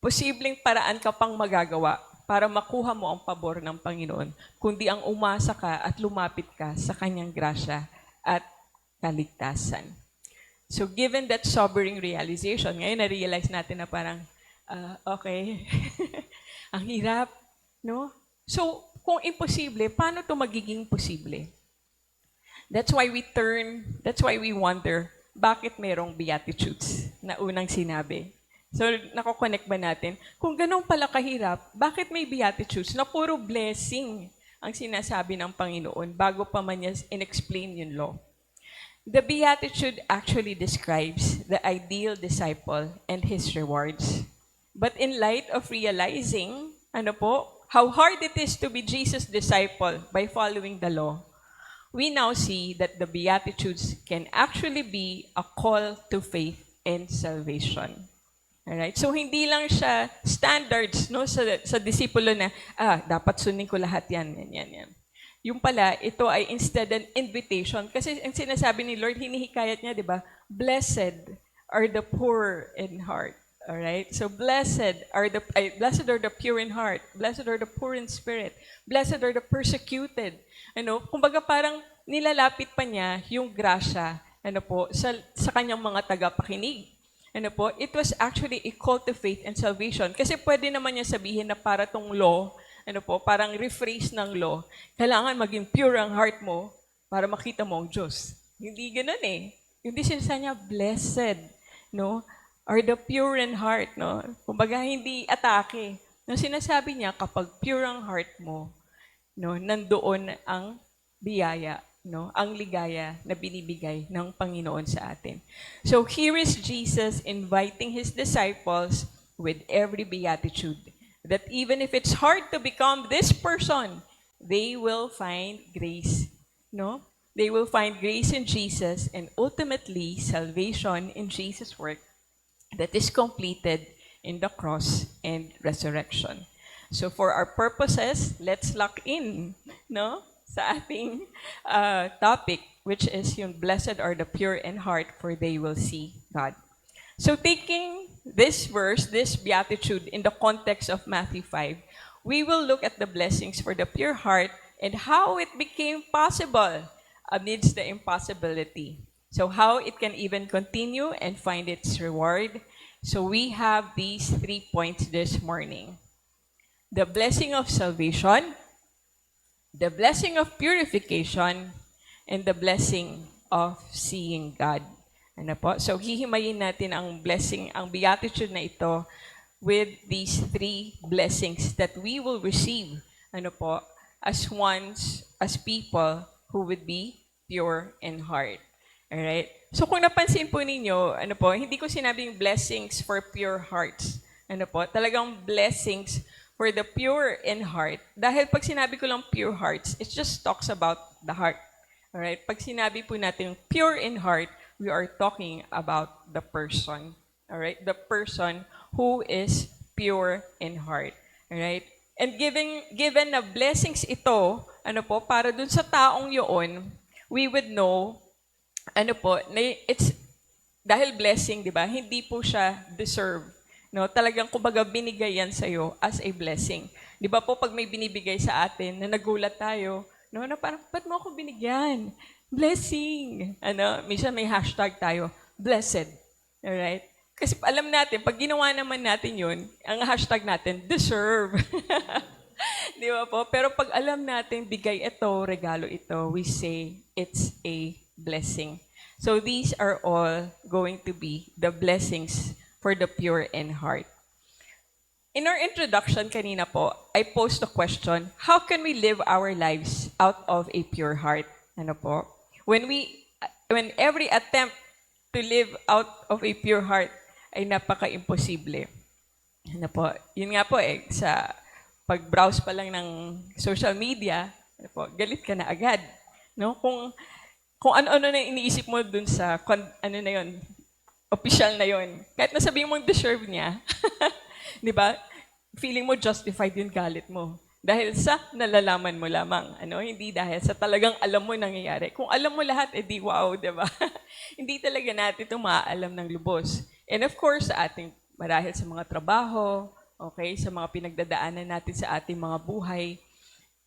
posibleng paraan ka pang magagawa para makuha mo ang pabor ng Panginoon, kundi ang umasa ka at lumapit ka sa kanyang grasya at kaligtasan. So given that sobering realization, ngayon na-realize natin na parang, okay, ang hirap, So kung imposible, paano to magiging posible? That's why we wonder, bakit merong Beatitudes na unang sinabi? So, nako-connect ba natin? Kung ganun pala kahirap, bakit may Beatitudes na puro blessing ang sinasabi ng Panginoon bago pa man niya in-explain yung law? The Beatitude actually describes the ideal disciple and his rewards. But in light of realizing, how hard it is to be Jesus' disciple by following the law, we now see that the Beatitudes can actually be a call to faith and salvation. Alright? So, hindi lang siya standards sa disipulo na, dapat sundin ko lahat yan. Yung pala, ito ay instead an invitation. Kasi ang sinasabi ni Lord, hinihikayat niya, di ba? Blessed are the poor in heart. Alright? So, blessed are the pure in heart. Blessed are the poor in spirit. Blessed are the persecuted. Kumbaga parang nilalapit pa niya yung grasya, sa kanyang mga tagapakinig. Ano po, it was actually a call to faith and salvation. Kasi pwede naman niya sabihin na para tong law, ano po, parang rephrase ng law, kailangan maging pure ang heart mo para makita mo ang Diyos. Hindi ganun eh. Hindi sinasabi niya, blessed, no? Are the pure in heart, no? Kumbaga, hindi atake. No, sinasabi niya, kapag pure ang heart mo, no, nandoon ang biyaya, no, ang ligaya na binibigay ng Panginoon sa atin. So here is Jesus inviting his disciples with every beatitude that even if it's hard to become this person, they will find grace, no? They will find grace in Jesus and ultimately salvation in Jesus' work that is completed in the cross and resurrection. So for our purposes, let's lock in, no, sa ating topic, which is yung blessed are the pure in heart, for they will see God. So taking this verse, this beatitude in the context of Matthew 5, we will look at the blessings for the pure heart and how it became possible amidst the impossibility. So how it can even continue and find its reward. So we have these 3 points this morning. The blessing of salvation, the blessing of purification, and the blessing of seeing God. Ano po? So hihimayin natin ang blessing, ang beatitude na ito with these 3 blessings that we will receive, ano po, as people who would be pure in heart. Alright? So kung napansin po ninyo, ano po, hindi ko sinabing blessings for pure hearts. Ano po, talagang blessings for the pure in heart. Dahil pag sinabi ko lang pure hearts, it just talks about the heart. Alright? Pag sinabi po natin pure in heart, we are talking about the person. Alright? The person who is pure in heart. Alright? And given na blessings ito, ano po, para dun sa taong yun, we would know, ano po, it's, dahil blessing, di ba, hindi po siya deserve. No, talagang kumbaga binigay yan sa'yo as a blessing. Di ba po pag may binibigay sa atin na nagulat tayo, no, na parang, ba't mo ako binigyan? Blessing. Ano, minsan may hashtag tayo, blessed. Alright? Kasi alam natin, pag ginawa naman natin yun, ang hashtag natin, deserve. Di ba po? Pero pag alam natin, bigay ito, regalo ito, we say, it's a blessing. So these are all going to be the blessings for the pure in heart. In our introduction kanina po, I posed a question, how can we live our lives out of a pure heart? Ano po? When every attempt to live out of a pure heart ay napaka-imposible. Ano po? Yun nga po sa pag-browse pa lang ng social media, ano po, galit ka na agad. No? Kung ano-ano na iniisip mo dun sa, ano na yun, official na yon. Kahit nasabihin mong deserve niya, di ba? Feeling mo justified yung galit mo. Dahil sa nalalaman mo lamang. Ano? Hindi dahil sa talagang alam mo nangyayari. Kung alam mo lahat, edi wow, di ba? Hindi talaga natin ito maaalam ng lubos. And of course, sa ating marahil sa mga trabaho, okay, sa mga pinagdadaanan natin sa ating mga buhay,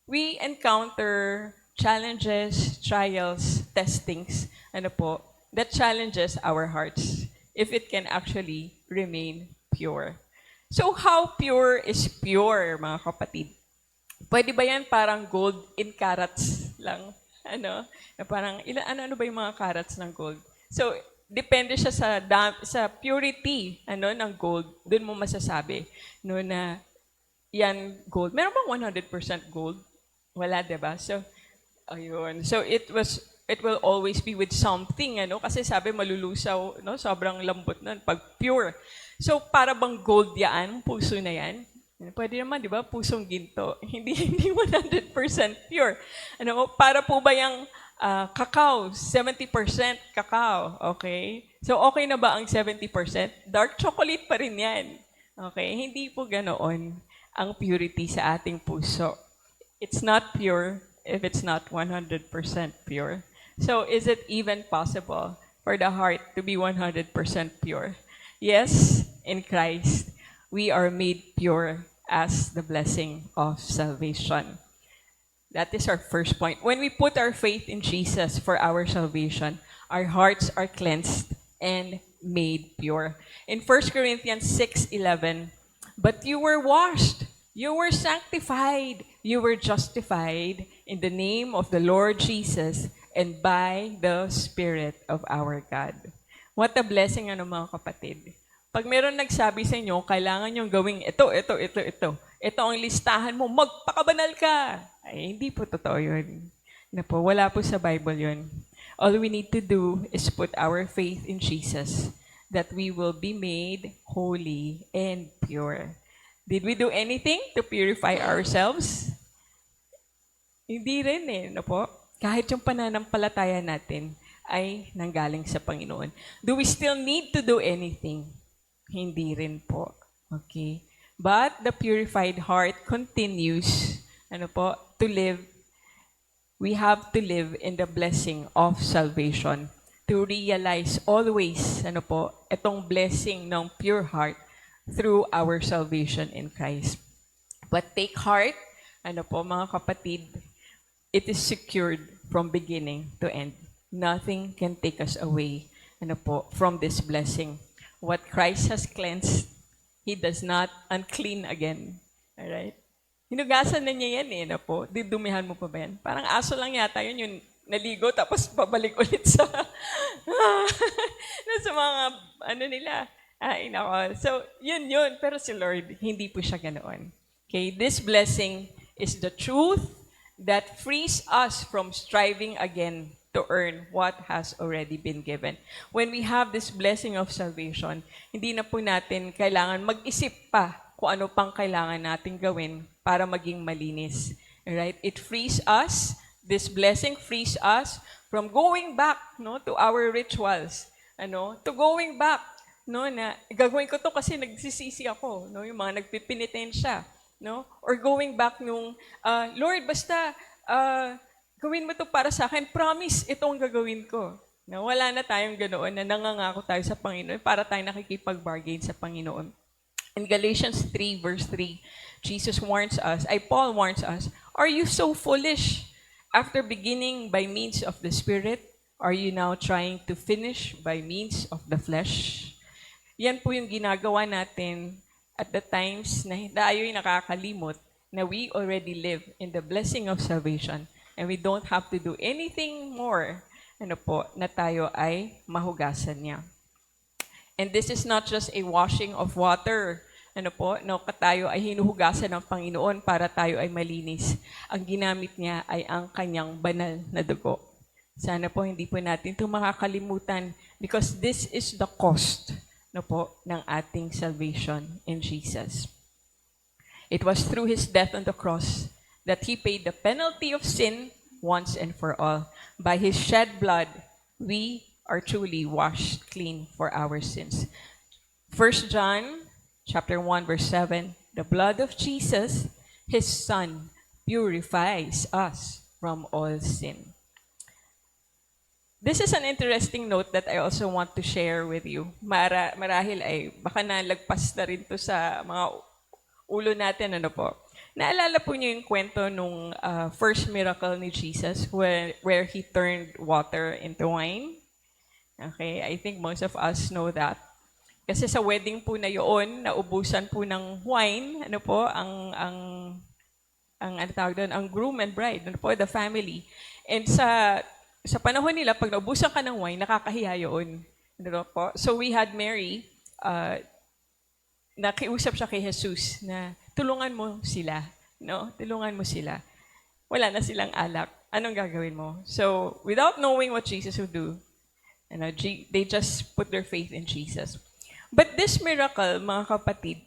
we encounter challenges, trials, testings, ano po, that challenges our hearts if it can actually remain pure. So how pure is pure, mga kapatid? Pwede ba yan parang gold in carats lang? Ano? Na parang, ano ba yung mga carats ng gold? So, depende siya sa purity ng gold. Doon mo masasabi no, na yan gold. Meron bang 100% gold? Wala, diba? So, ayun. So, it will always be with something, kasi sabi malulusaw, no? Sobrang lambot nun pag pure. So, para bang gold yan, puso na yan? Pwede naman, di ba, pusong ginto. Hindi 100% pure. Para po ba yung cacao, 70% cacao, okay? So, okay na ba ang 70%? Dark chocolate pa rin yan. Okay? Hindi po ganoon ang purity sa ating puso. It's not pure if it's not 100% pure. So, is it even possible for the heart to be 100% pure? Yes, in Christ, we are made pure as the blessing of salvation. That is our first point. When we put our faith in Jesus for our salvation, our hearts are cleansed and made pure. In 1 Corinthians 6:11, but you were washed, you were sanctified, you were justified in the name of the Lord Jesus and by the Spirit of our God. What a blessing, ano mga kapatid. Pag meron nagsabi sa inyo, kailangan nyo gawing ito. Ito ang listahan mo, magpakabanal ka. Ay, hindi po totoo yun. Na po, wala po sa Bible yun. All we need to do is put our faith in Jesus, that we will be made holy and pure. Did we do anything to purify ourselves? Hindi rin no po. Kahit yung pananampalataya natin ay nanggaling sa Panginoon. Do we still need to do anything? Hindi rin po. Okay? But the purified heart continues, to live. We have to live in the blessing of salvation to realize always, itong blessing ng pure heart through our salvation in Christ. But take heart, mga kapatid, it is secured from beginning to end. Nothing can take us away, from this blessing. What Christ has cleansed, He does not unclean again. Alright? Hinugasan na niya yan Didumihan mo pa ba yan? Parang aso lang yata yun, yung naligo tapos pabalik ulit sa sa mga nila. Ay, nako. So, yun. Pero si Lord, hindi po siya ganoon. Okay? This blessing is the truth that frees us from striving again to earn what has already been given. When we have this blessing of salvation, hindi na po natin kailangan mag-isip pa kung ano pang kailangan natin gawin para maging malinis. Right? It frees us, this blessing frees us from going back to our rituals. To going back, na gagawin ko to kasi nagsisisi ako, yung mga nagpipinitensya, or going back nung, Lord, basta, gawin mo to para sa akin, promise, ito ang gagawin ko. Wala na tayong ganoon na nangangako tayo sa Panginoon para tayo nakikipag-bargain sa Panginoon. In Galatians 3 verse 3, Paul warns us, are you so foolish? After beginning by means of the Spirit, are you now trying to finish by means of the flesh? Yan po yung ginagawa natin at the times na tayo'y nakakalimot na we already live in the blessing of salvation. And we don't have to do anything more, na tayo ay mahugasan niya. And this is not just a washing of water, tayo ay hinuhugasan ng Panginoon para tayo ay malinis. Ang ginamit niya ay ang kanyang banal na dugo. Sana po hindi po natin ito makakalimutan because this is the cost, ng ating salvation in Jesus. It was through His death on the cross that He paid the penalty of sin once and for all. By His shed blood, we are truly washed clean for our sins. 1 John chapter 1, verse 7, the blood of Jesus, His Son, purifies us from all sin. This is an interesting note that I also want to share with you. Marahil ay baka nalagpas na rin to sa mga ulo natin, Naalala po niyo yung kwento nung first miracle ni Jesus where He turned water into wine? Okay, I think most of us know that. Kasi sa wedding po na yun, naubusan po ng wine, ang groom and bride, the family. And sa panahon nila, pag naubusan ka ng wine, nakakahiya yun. So we had Mary, nakiusap siya kay Jesus na tulungan mo sila, Tulungan mo sila. Wala na silang alak. Anong gagawin mo? So, without knowing what Jesus would do, they just put their faith in Jesus. But this miracle, mga kapatid,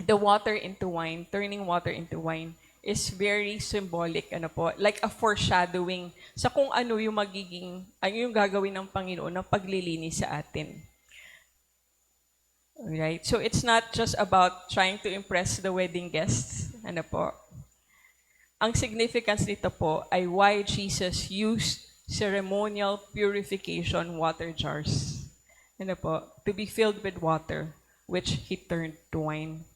the water into wine, turning water into wine, is very symbolic, like a foreshadowing sa kung ano yung yung gagawin ng Panginoon ng paglilinis sa atin. Right? So it's not just about trying to impress the wedding guests. Ang significance nito po ay why Jesus used ceremonial purification water jars. To be filled with water, which He turned to wine.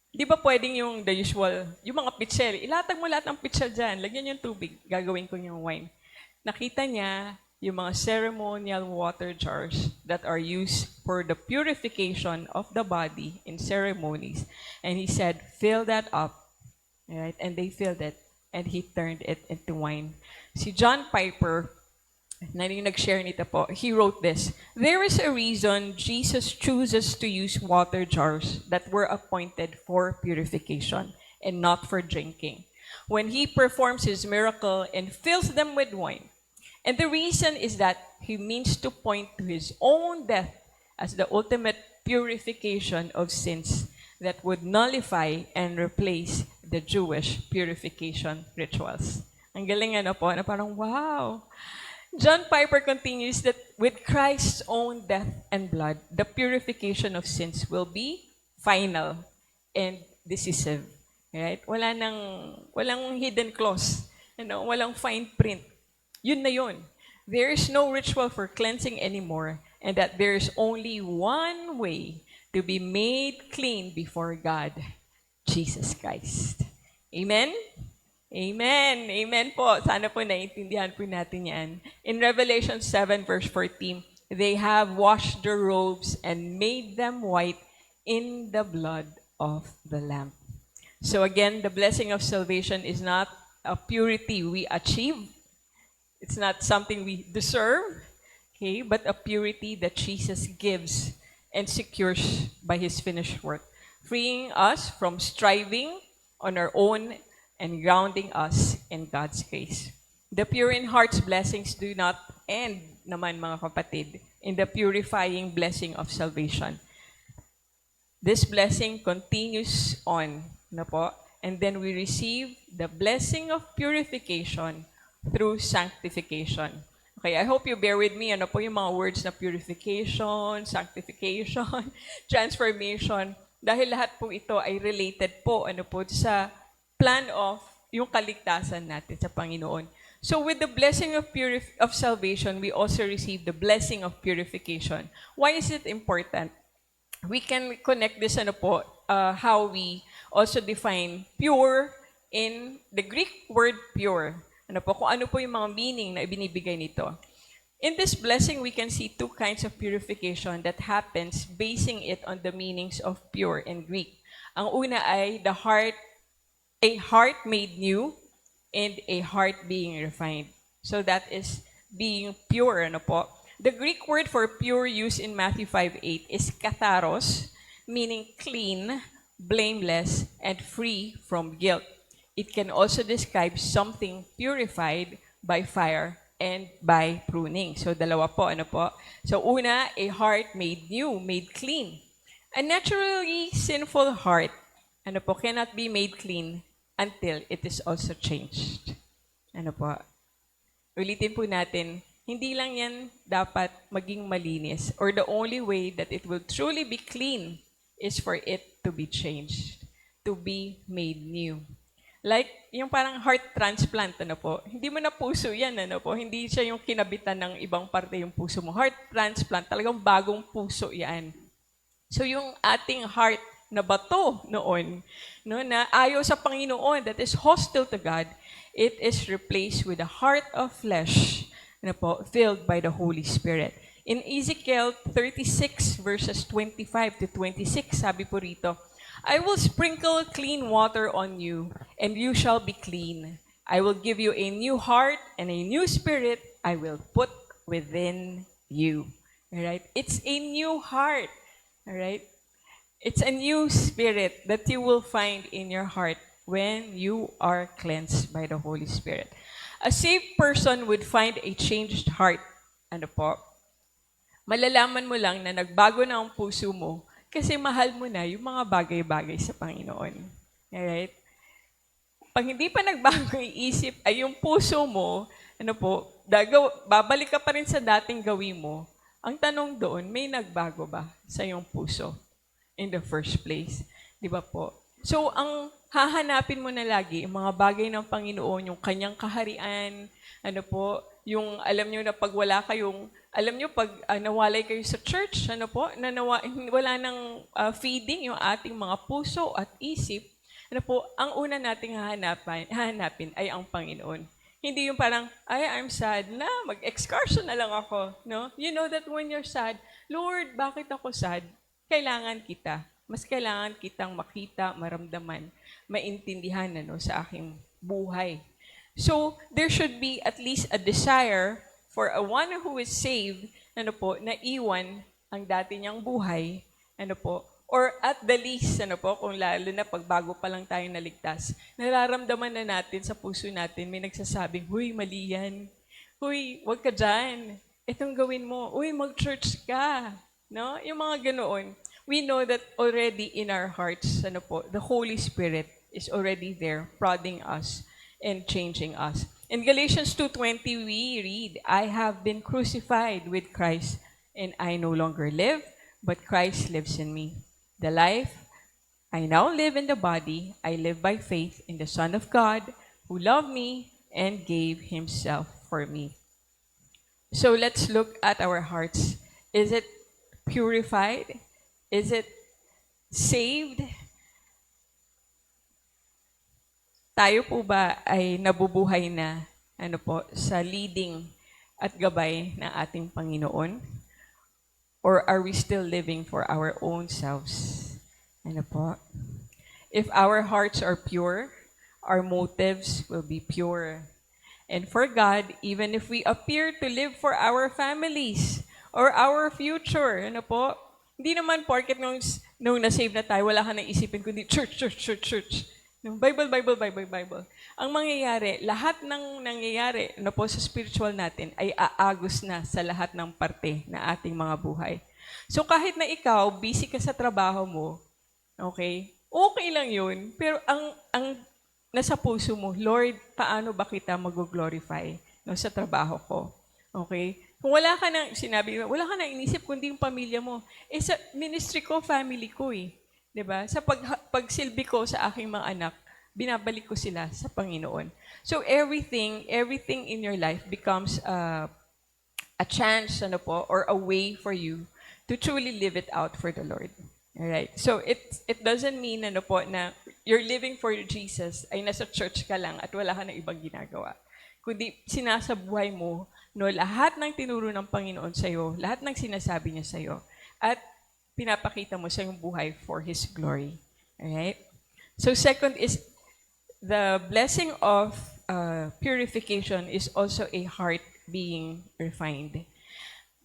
Di ba pwedeng yung the usual, yung mga pitsil, ilatag mo lahat ng pitsil dyan, lagyan yung tubig, gagawin ko yung wine. Nakita niya yung mga ceremonial water jars that are used for the purification of the body in ceremonies. And he said, fill that up. Right? And they filled it. And he turned it into wine. Si John Piper, na yung nag-share nito po, he wrote this, there is a reason Jesus chooses to use water jars that were appointed for purification and not for drinking. When he performs his miracle and fills them with wine. And the reason is that he means to point to his own death as the ultimate purification of sins that would nullify and replace the Jewish purification rituals. Ang galing ano po, na parang wow. John Piper continues that with Christ's own death and blood, the purification of sins will be final and decisive. Right? Walang hidden clause. Walang fine print. Yun na yun. There is no ritual for cleansing anymore, and that there is only one way to be made clean before God, Jesus Christ. Amen? Amen. Amen po. Sana po naiintindihan po natin yan. In Revelation 7 verse 14, they have washed their robes and made them white in the blood of the Lamb. So again, the blessing of salvation is not a purity we achieve. It's not something we deserve, okay, but a purity that Jesus gives and secures by His finished work, freeing us from striving on our own and grounding us in God's grace. The pure in heart's blessings do not end naman mga kapatid in the purifying blessing of salvation. This blessing continues on, na po, and then we receive the blessing of purification through sanctification. Okay, I hope you bear with me, ano po yung mga words na purification, sanctification, transformation, dahil lahat po ito ay related po, ano po, sa plan of yung kaligtasan natin sa Panginoon. So with the blessing of salvation, we also receive the blessing of purification. Why is it important? We can connect this ano po, how we also define pure in the Greek word pure. Ano po, kung ano po yung mga meaning na ibinibigay nito. In this blessing, we can see two kinds of purification that happens basing it on the meanings of pure in Greek. Ang una ay the heart, a heart made new, and a heart being refined. So that is being pure, ano po. The Greek word for pure used in Matthew 5:8 is katharos, meaning clean, blameless, and free from guilt. It can also describe something purified by fire and by pruning. So dalawa po, ano po. So una, a heart made new, made clean. A naturally sinful heart, ano po, cannot be made clean until it is also changed. Ano po? Ulitin po natin, hindi lang yan dapat maging malinis, or the only way that it will truly be clean is for it to be changed, to be made new. Like, yung parang heart transplant, ano po, hindi mo na puso yan, ano po, hindi siya yung kinabitan ng ibang parte yung puso mo. Heart transplant, talagang bagong puso yan. So yung ating heart na bato noon, no, na ayaw sa Panginoon, that is hostile to God, it is replaced with a heart of flesh, ano po, filled by the Holy Spirit. In Ezekiel 36 verses 25 to 26, sabi po rito, I will sprinkle clean water on you, and you shall be clean. I will give you a new heart, and a new spirit I will put within you. All right? It's a new heart. All right? It's a new spirit that you will find in your heart when you are cleansed by the Holy Spirit. A saved person would find a changed heart. Ano po? Malalaman mo lang na nagbago na ang puso mo kasi mahal mo na yung mga bagay-bagay sa Panginoon. Alright? Pag hindi pa nagbago yung isip, ay yung puso mo, ano po, babalik ka pa rin sa dating gawin mo. Ang tanong doon, may nagbago ba sa iyong puso in the first place? Di ba po? So, ang hahanapin mo na lagi, yung mga bagay ng Panginoon, yung kanyang kaharian, ano po, yung alam nyo na pag wala kayong, alam nyo pag nawalay kayo sa church, ano po, wala nang feeding yung ating mga puso at isip, ano po, ang una nating hahanapin ay ang Panginoon. Hindi yung parang, ay, I'm sad na, mag-excursion na lang ako. No? You know that when you're sad, Lord, bakit ako sad? Kailangan kita. Mas kailangan kitang makita, maramdaman, maintindihan sa aking buhay. So, there should be at least a desire for a one who is saved, na iwan ang dati niyang buhay, or at the least, kung lalo na pag bago pa lang tayo naligtas, nararamdaman na natin sa puso natin, may nagsasabing, huy, mali yan. Huy, wag ka dyan. Itong gawin mo. Uy, mag-church ka. No? Yung mga ganoon. We know that already in our hearts, the Holy Spirit is already there, prodding us and changing us. In Galatians 2:20, we read, I have been crucified with Christ, and I no longer live, but Christ lives in me. The life I now live in the body, I live by faith in the Son of God, who loved me and gave himself for me. So let's look at our hearts. Is it purified? Is it saved? Tayo po ba ay nabubuhay na sa leading at gabay ng ating Panginoon? Or are we still living for our own selves? If our hearts are pure, our motives will be pure. And for God, even if we appear to live for our families or our future, hindi naman porket nung na-save na tayo, wala ka nang isipin kundi church. Bible. Ang mangyayari, lahat ng nangyayari sa spiritual natin ay aagos na sa lahat ng parte na ating mga buhay. So kahit na ikaw, busy ka sa trabaho mo, okay lang yun, pero ang nasa puso mo, Lord, paano ba kita mag-glorify sa trabaho ko? Okay? Kung wala ka nang inisip kundi yung pamilya mo. Sa ministry ko, family ko eh. Diba? Sa pagsilbi ko sa aking mga anak, binabalik ko sila sa Panginoon. So everything in your life becomes a chance or a way for you to truly live it out for the Lord. Alright? So it doesn't mean na you're living for Jesus ay nasa church ka lang at wala ka na ibang ginagawa. Kundi sinasabuhay mo lahat ng tinuro ng Panginoon sa'yo, lahat ng sinasabi niya sa'yo, at pinapakita mo sa iyong buhay for His glory. Alright? So second is, the blessing of purification is also a heart being refined.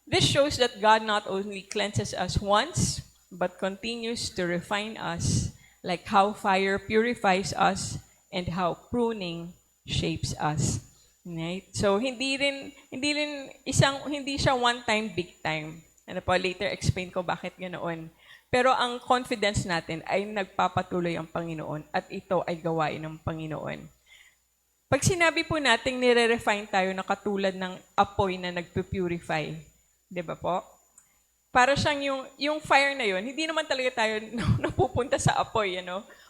This shows that God not only cleanses us once, but continues to refine us, like how fire purifies us and how pruning shapes us. Right? So hindi siya one time, big time. Later explain ko bakit ganoon. Pero ang confidence natin ay nagpapatuloy ang Panginoon at ito ay gawain ng Panginoon. Pag sinabi po nating nire-refine tayo na katulad ng apoy na nagpupurify, di ba po? Para siyang yung fire na yun, hindi naman talaga tayo napupunta sa apoy,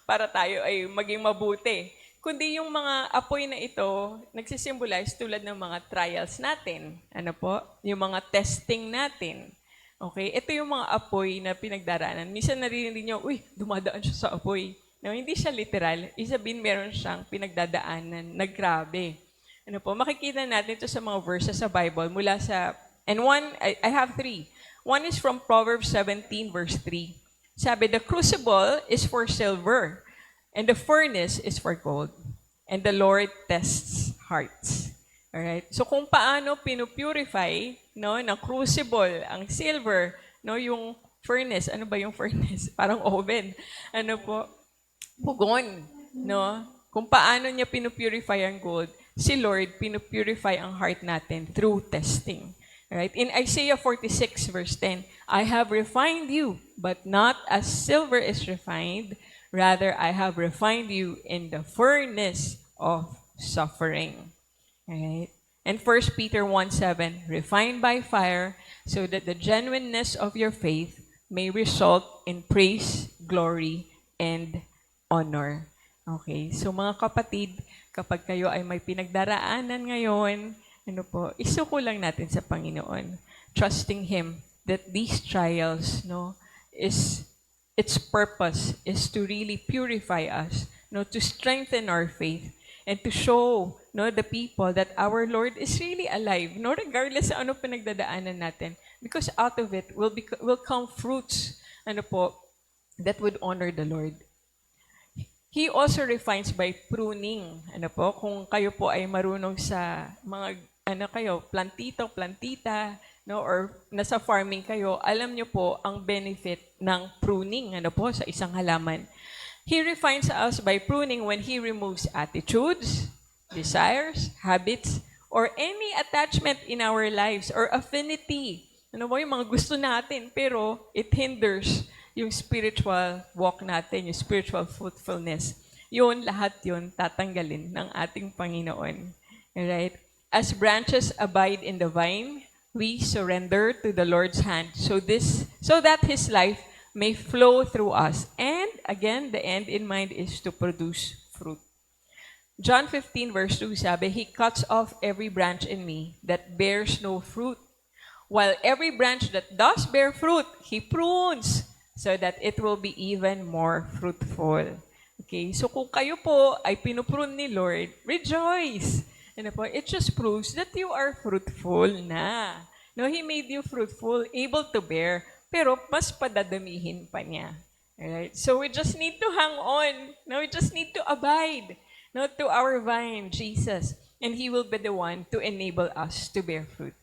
para tayo ay maging mabuti. Kundi yung mga apoy na ito, nagsisimbolize tulad ng mga trials natin. Yung mga testing natin. Okay? Ito yung mga apoy na pinagdaraanan. Minsan naririnig niyo, dumadaan siya sa apoy. No, hindi siya literal. Isabihin meron siyang pinagdadaanan na grabe. Makikita natin ito sa mga verses sa Bible mula sa, and one, I have 3. One is from Proverbs 17 verse 3. Sabi, the crucible is for silver, and the furnace is for gold, and the Lord tests hearts. Alright? So kung paano pinupurify ng crucible ang silver, yung furnace, ano ba yung furnace? Parang oven. Pugon. Kung paano niya pinupurify ang gold, si Lord pinupurify ang heart natin through testing. Right? In Isaiah 46 verse 10, I have refined you, but not as silver is refined. Rather, I have refined you in the furnace of suffering. Right? And 1 Peter 1:7, refined by fire, so that the genuineness of your faith may result in praise, glory, and honor. Okay? So mga kapatid, kapag kayo ay may pinagdaraanan ngayon, isuko lang natin sa Panginoon, trusting Him that these trials, its purpose is to really purify us, to strengthen our faith, and to show the people that our Lord is really alive, regardless sa ano pinagdadaanan natin. Because out of it will come fruits that would honor the Lord. He also refines by pruning. Kung kayo po ay marunong sa mga plantito, plantita, or nasa farming kayo, alam nyo po ang benefit ng pruning sa isang halaman. He refines us by pruning when He removes attitudes, desires, habits, or any attachment in our lives or affinity. Yung mga gusto natin, pero it hinders yung spiritual walk natin, yung spiritual fruitfulness. Lahat yun tatanggalin ng ating Panginoon. Alright? As branches abide in the vine, we surrender to the Lord's hand so that His life may flow through us. And again, the end in mind is to produce fruit. John 15 verse 2 sabi, He cuts off every branch in me that bears no fruit, while every branch that does bear fruit, He prunes so that it will be even more fruitful. Okay, so kung kayo po ay pinuprune ni Lord, rejoice. It just proves that you are fruitful na. He made you fruitful, able to bear, pero mas padadamihin pa niya. Alright? So we just need to hang on. We just need to abide to our vine, Jesus. And He will be the one to enable us to bear fruit.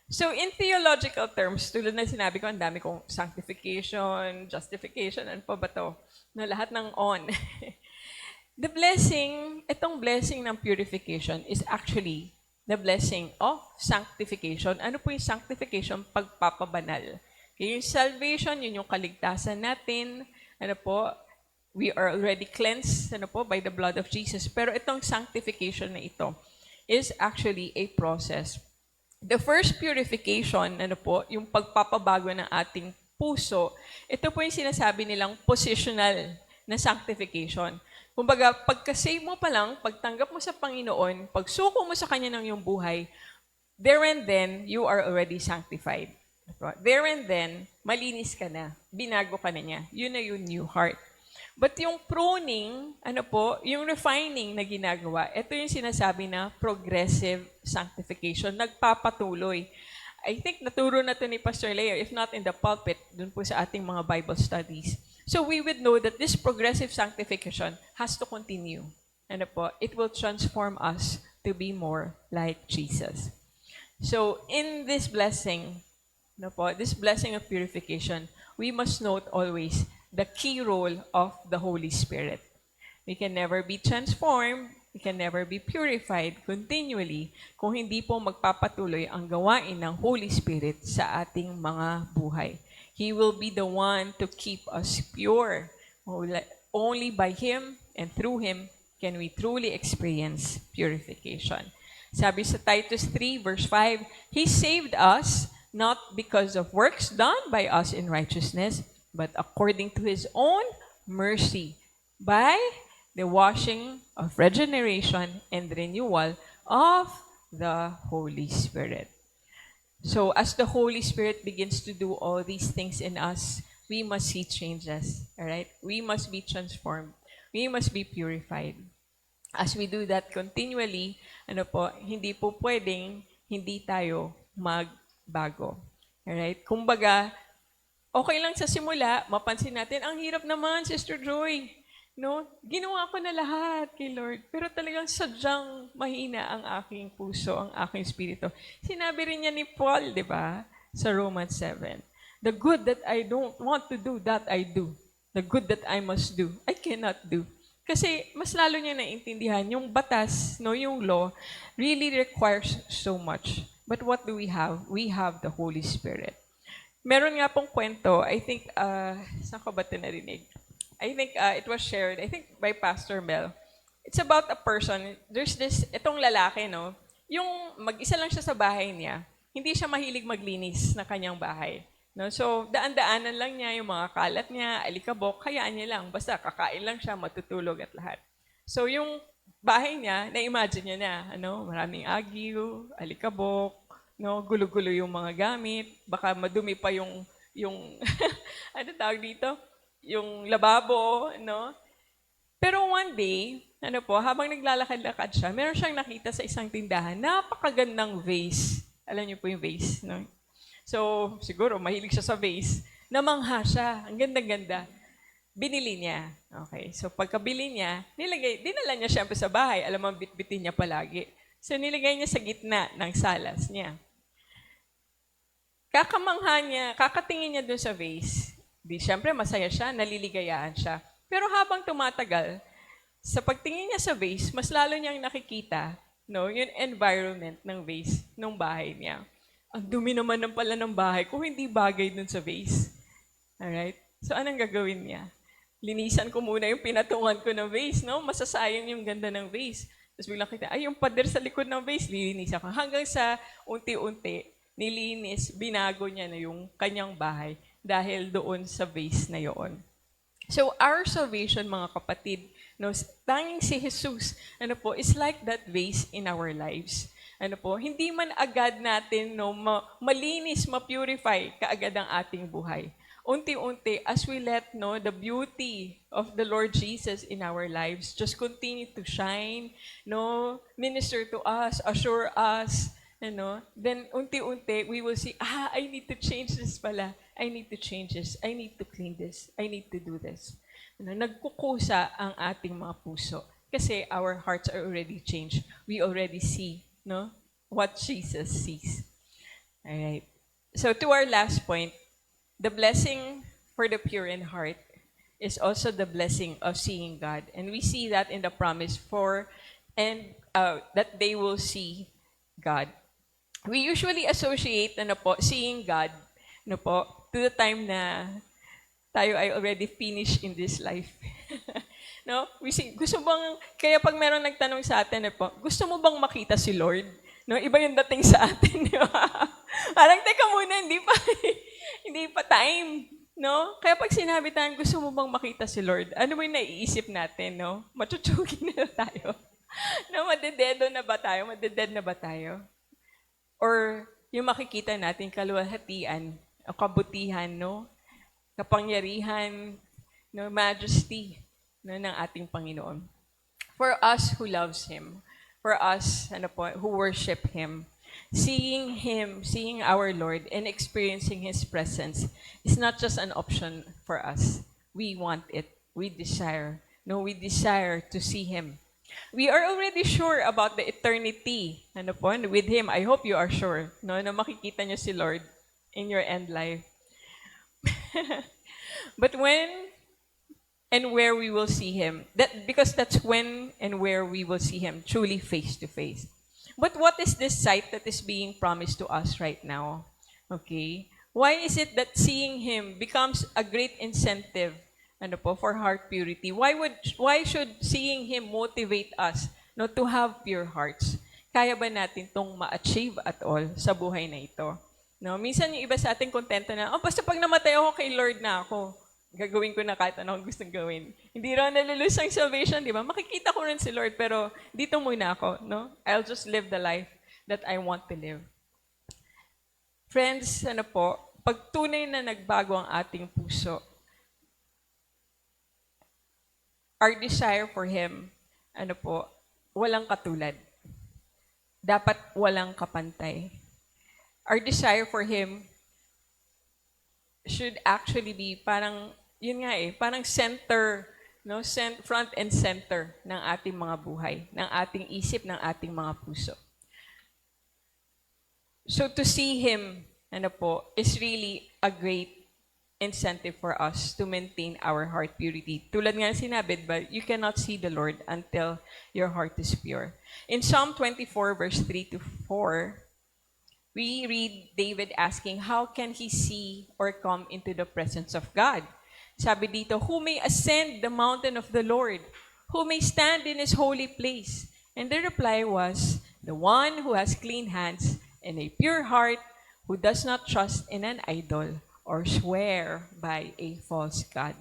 So in theological terms, tulad na sinabi ko, ang dami kong sanctification, justification, ano pa ba to? Lahat ng on. Itong blessing ng purification is actually the blessing of sanctification. Ano po yung sanctification? Pagpapabanal. Okay, yung salvation, yun yung kaligtasan natin. We are already cleansed by the blood of Jesus. Pero itong sanctification na ito is actually a process. The first purification, yung pagpapabago ng ating puso, ito po yung sinasabi nilang positional na sanctification. Kumbaga, pagka-save mo pa lang, pagtanggap mo sa Panginoon, pagsuko mo sa Kanya ng iyong buhay, there and then, you are already sanctified. There and then, malinis ka na. Binago ka na niya. Yun na yung new heart. But yung pruning, yung refining na ginagawa, ito yung sinasabi na progressive sanctification. Nagpapatuloy. I think naturo na ito ni Pastor Leo, if not in the pulpit, dun po sa ating mga Bible studies. So we would know that this progressive sanctification has to continue. It will transform us to be more like Jesus. So in this blessing, this blessing of purification, we must note always the key role of the Holy Spirit. We can never be transformed, we can never be purified continually kung hindi po magpapatuloy ang gawain ng Holy Spirit sa ating mga buhay. He will be the one to keep us pure. Only by Him and through Him can we truly experience purification. Sabi sa Titus 3 verse 5, He saved us not because of works done by us in righteousness, but according to His own mercy, by the washing of regeneration and renewal of the Holy Spirit. So as the Holy Spirit begins to do all these things in us, we must see changes, all right? We must be transformed. We must be purified. As we do that continually, hindi po pwedeng hindi tayo magbago. Alright? Kumbaga, okay lang sa simula, mapansin natin, ang hirap naman, Sister Joy. Ginawa ko na lahat kay Lord. Pero talagang sadyang mahina ang aking puso, ang aking espiritu. Sinabi rin niya ni Paul, di ba? Sa Romans 7. The good that I don't want to do, that I do. The good that I must do, I cannot do. Kasi mas lalo niya naiintindihan, yung batas, yung law, really requires so much. But what do we have? We have the Holy Spirit. Meron nga pong kwento, I think, saan ko ba ito narinig? I think it was shared, I think by Pastor Mel. It's about a person, there's itong lalaki, yung mag-isa lang siya sa bahay niya, hindi siya mahilig maglinis na kanyang bahay. So, daan-daanan lang niya yung mga kalat niya, alikabok, hayaan niya lang. Basta kakain lang siya, matutulog at lahat. So, yung bahay niya, na-imagine niya na, maraming agiw, alikabok, gulo-gulo yung mga gamit, baka madumi pa yung ano tawag dito? Yung lababo, Pero one day, habang naglalakad-lakad siya, meron siyang nakita sa isang tindahan, napakagandang vase. Alam niyo po yung vase, no? So, siguro, mahilig siya sa vase. Namangha siya. Ang ganda-ganda. Binili niya. Okay. So, pagkabili niya, dinala niya siyempre sa bahay. Alam mo, bitbitin niya palagi. So, nilagay niya sa gitna ng salas niya. Kakamangha niya, kakatingin niya dun sa vase. Siyempre, masaya siya, naliligayaan siya. Pero habang tumatagal, sa pagtingin niya sa vase, mas lalo niyang nakikita, yung environment ng vase, ng bahay niya. Ang dumi naman pala ng bahay ko, hindi bagay dun sa vase. Alright? So, anong gagawin niya? Linisan ko muna yung pinatungan ko ng vase, no? Masasayang yung ganda ng vase. Tapos biglang kita, yung pader sa likod ng vase, lilinisan ko. Hanggang sa unti-unti, nilinis, binago niya na yung kanyang bahay dahil doon sa vase na yon. So, our salvation, mga kapatid, tanging si Jesus, is like that vase in our lives. Hindi man agad natin, malinis, ma-purify kaagad ang ating buhay. Unti-unti, as we let the beauty of the Lord Jesus in our lives just continue to shine, minister to us, assure us, then unti-unti, we will see, I need to change this pala. I need to change this. I need to clean this. I need to do this. Nagkukusa ang ating mga puso kasi our hearts are already changed. We already see, what Jesus sees. All right. So to our last point, the blessing for the pure in heart is also the blessing of seeing God. And we see that in the promise that they will see God. We usually associate seeing God to the time na tayo ay already finished in this life. Kaya pag meron nagtanong sa atin, gusto mo bang makita si Lord? Iba yung dating sa atin, di ba? Parang, teka muna, hindi pa time. Kaya pag sinabi tayo, gusto mo bang makita si Lord? Ano ba yung naiisip natin, Matutugi na tayo. Madededo na ba tayo? Madeded na ba tayo? Or yung makikita natin kaluwalhatian, kabutihan, kapangyarihan, majesty ng ating Panginoon. For us who loves Him, for us who worship Him, seeing Him, seeing our Lord, and experiencing His presence is not just an option for us. We want it. We desire. We desire to see Him. We are already sure about the eternity with Him. I hope you are sure na makikita niyo si Lord in your end life. But when and where we will see Him, because that's when and where we will see Him truly face to face. But what is this sight that is being promised to us right now? Okay? Why is it that seeing Him becomes a great incentive for heart purity? Why should seeing Him motivate us to have pure hearts? Kaya ba natin itong ma-achieve at all sa buhay na ito? Minsan yung iba sa ating kontento na, basta pag namatay ako kay Lord na ako, gagawin ko na kahit anong gustong gawin. Hindi raw nalulus ang salvation, di ba? Makikita ko rin si Lord, pero dito muna ako, I'll just live the life that I want to live. Friends, pag tunay na nagbago ang ating puso, our desire for Him, walang katulad. Dapat walang kapantay. Our desire for Him should actually be parang, parang center, front and center ng ating mga buhay, ng ating isip, ng ating mga puso. So to see Him, is really a great incentive for us to maintain our heart purity. Tulad nga sinabi, but you cannot see the Lord until your heart is pure. In Psalm 24, verse 3 to 4, we read David asking, how can he see or come into the presence of God? Sabi dito, who may ascend the mountain of the Lord? Who may stand in His holy place? And the reply was, the one who has clean hands and a pure heart, who does not trust in an idol or swear by a false god.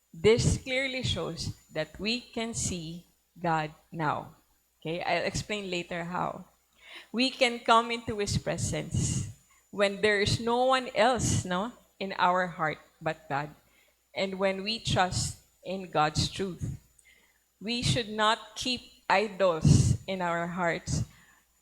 This clearly shows that we can see God now. Okay, I'll explain later how. We can come into His presence when there is no one else in our heart but God. And when we trust in God's truth. we should not keep idols in our hearts.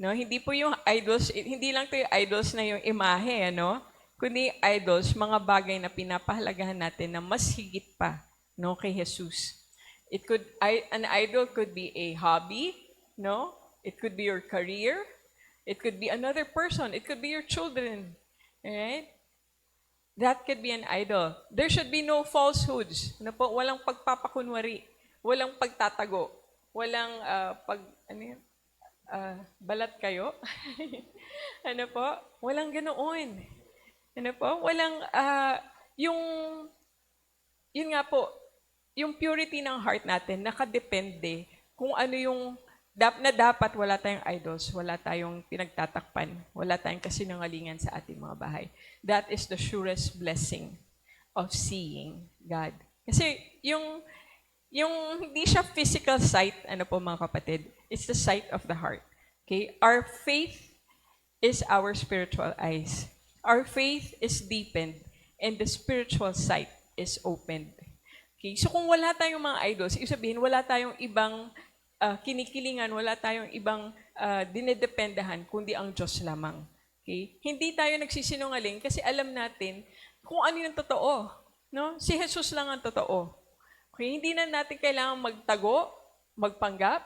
No, hindi po yung idols, hindi lang 'to yung idols na yung imahe, ano? Kundi idols, mga bagay na pinapahalagahan natin na mas higit pa, no, kay Jesus. An idol could be a hobby, no? It could be your career. It could be another person. It could be your children. Alright? That could be an idol. There should be no falsehoods. Ano po? Walang pagpapakunwari. Walang pagtatago. Walang balat kayo. Ano po? Walang ganoon. Ano po? Walang, yun nga po, yung purity ng heart natin, nakadepende kung ano yung dapat wala tayong idols, wala tayong pinagtatakpan, wala tayong kasinungalingan sa ating mga bahay. That is the surest blessing of seeing God. Kasi yung hindi siya physical sight, ano po mga kapatid, it's the sight of the heart. Okay? Our faith is our spiritual eyes. Our faith is deepened and the spiritual sight is opened. Okay? So kung wala tayong mga idols, ibig sabihin wala tayong ibang kinikilingan, wala tayong ibang dinedependahan, kundi ang Diyos lamang. Okay? Hindi tayo nagsisinungaling kasi alam natin kung ano yung totoo. No? Si Jesus lang ang totoo. Okay? Hindi na natin kailangan magtago, magpanggap,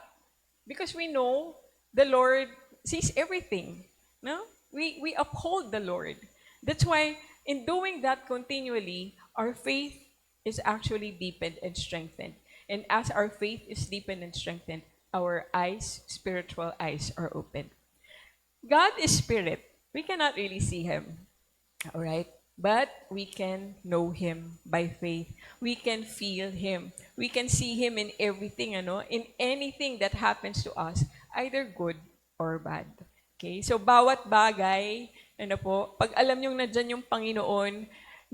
because we know the Lord sees everything. No? We uphold the Lord. That's why in doing that continually, our faith is actually deepened and strengthened. And as our faith is deepened and strengthened, our eyes, spiritual eyes, are opened. God is spirit. We cannot really see Him. All right? But we can know Him by faith. We can feel Him. We can see Him in everything, in anything that happens to us, either good or bad. Okay? So, bawat bagay, pag alam nyo nandyan yung Panginoon,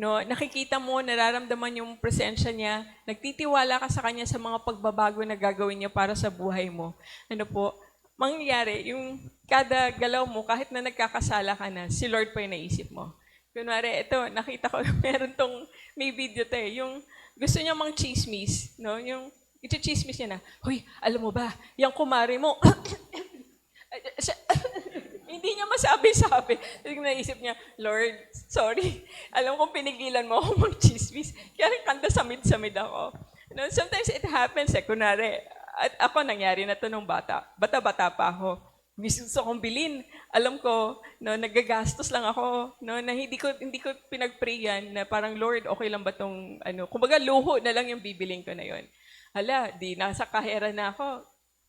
no, nakikita mo, nararamdaman yung presensya niya, nagtitiwala ka sa kanya sa mga pagbabago na gagawin niya para sa buhay mo. Mangyayari, yung kada galaw mo, kahit na nagkakasala ka na, si Lord pa yung naisip mo. Kunwari, ito, nakita ko, may video tayo, yung gusto niya mang chismis, no, yung iti-chismis niya na, "Hoy, alam mo ba, yung kumari mo," hindi niya masabi-sabi. Naisip niya, "Lord, sorry. Alam kong pinigilan mo ako mag-chismis. Kaya rin kanta samid-samid ako." Sometimes it happens, kunwari, at ako nangyari na to nung bata. Bata-bata pa ako. Gusto kong bilhin. Alam ko, nagagastos lang ako, na hindi ko pinag-prayan na parang, "Lord, okay lang ba tong, kumbaga luho na lang yung bibiling ko na yon." Hala, di nasa kahera na ako.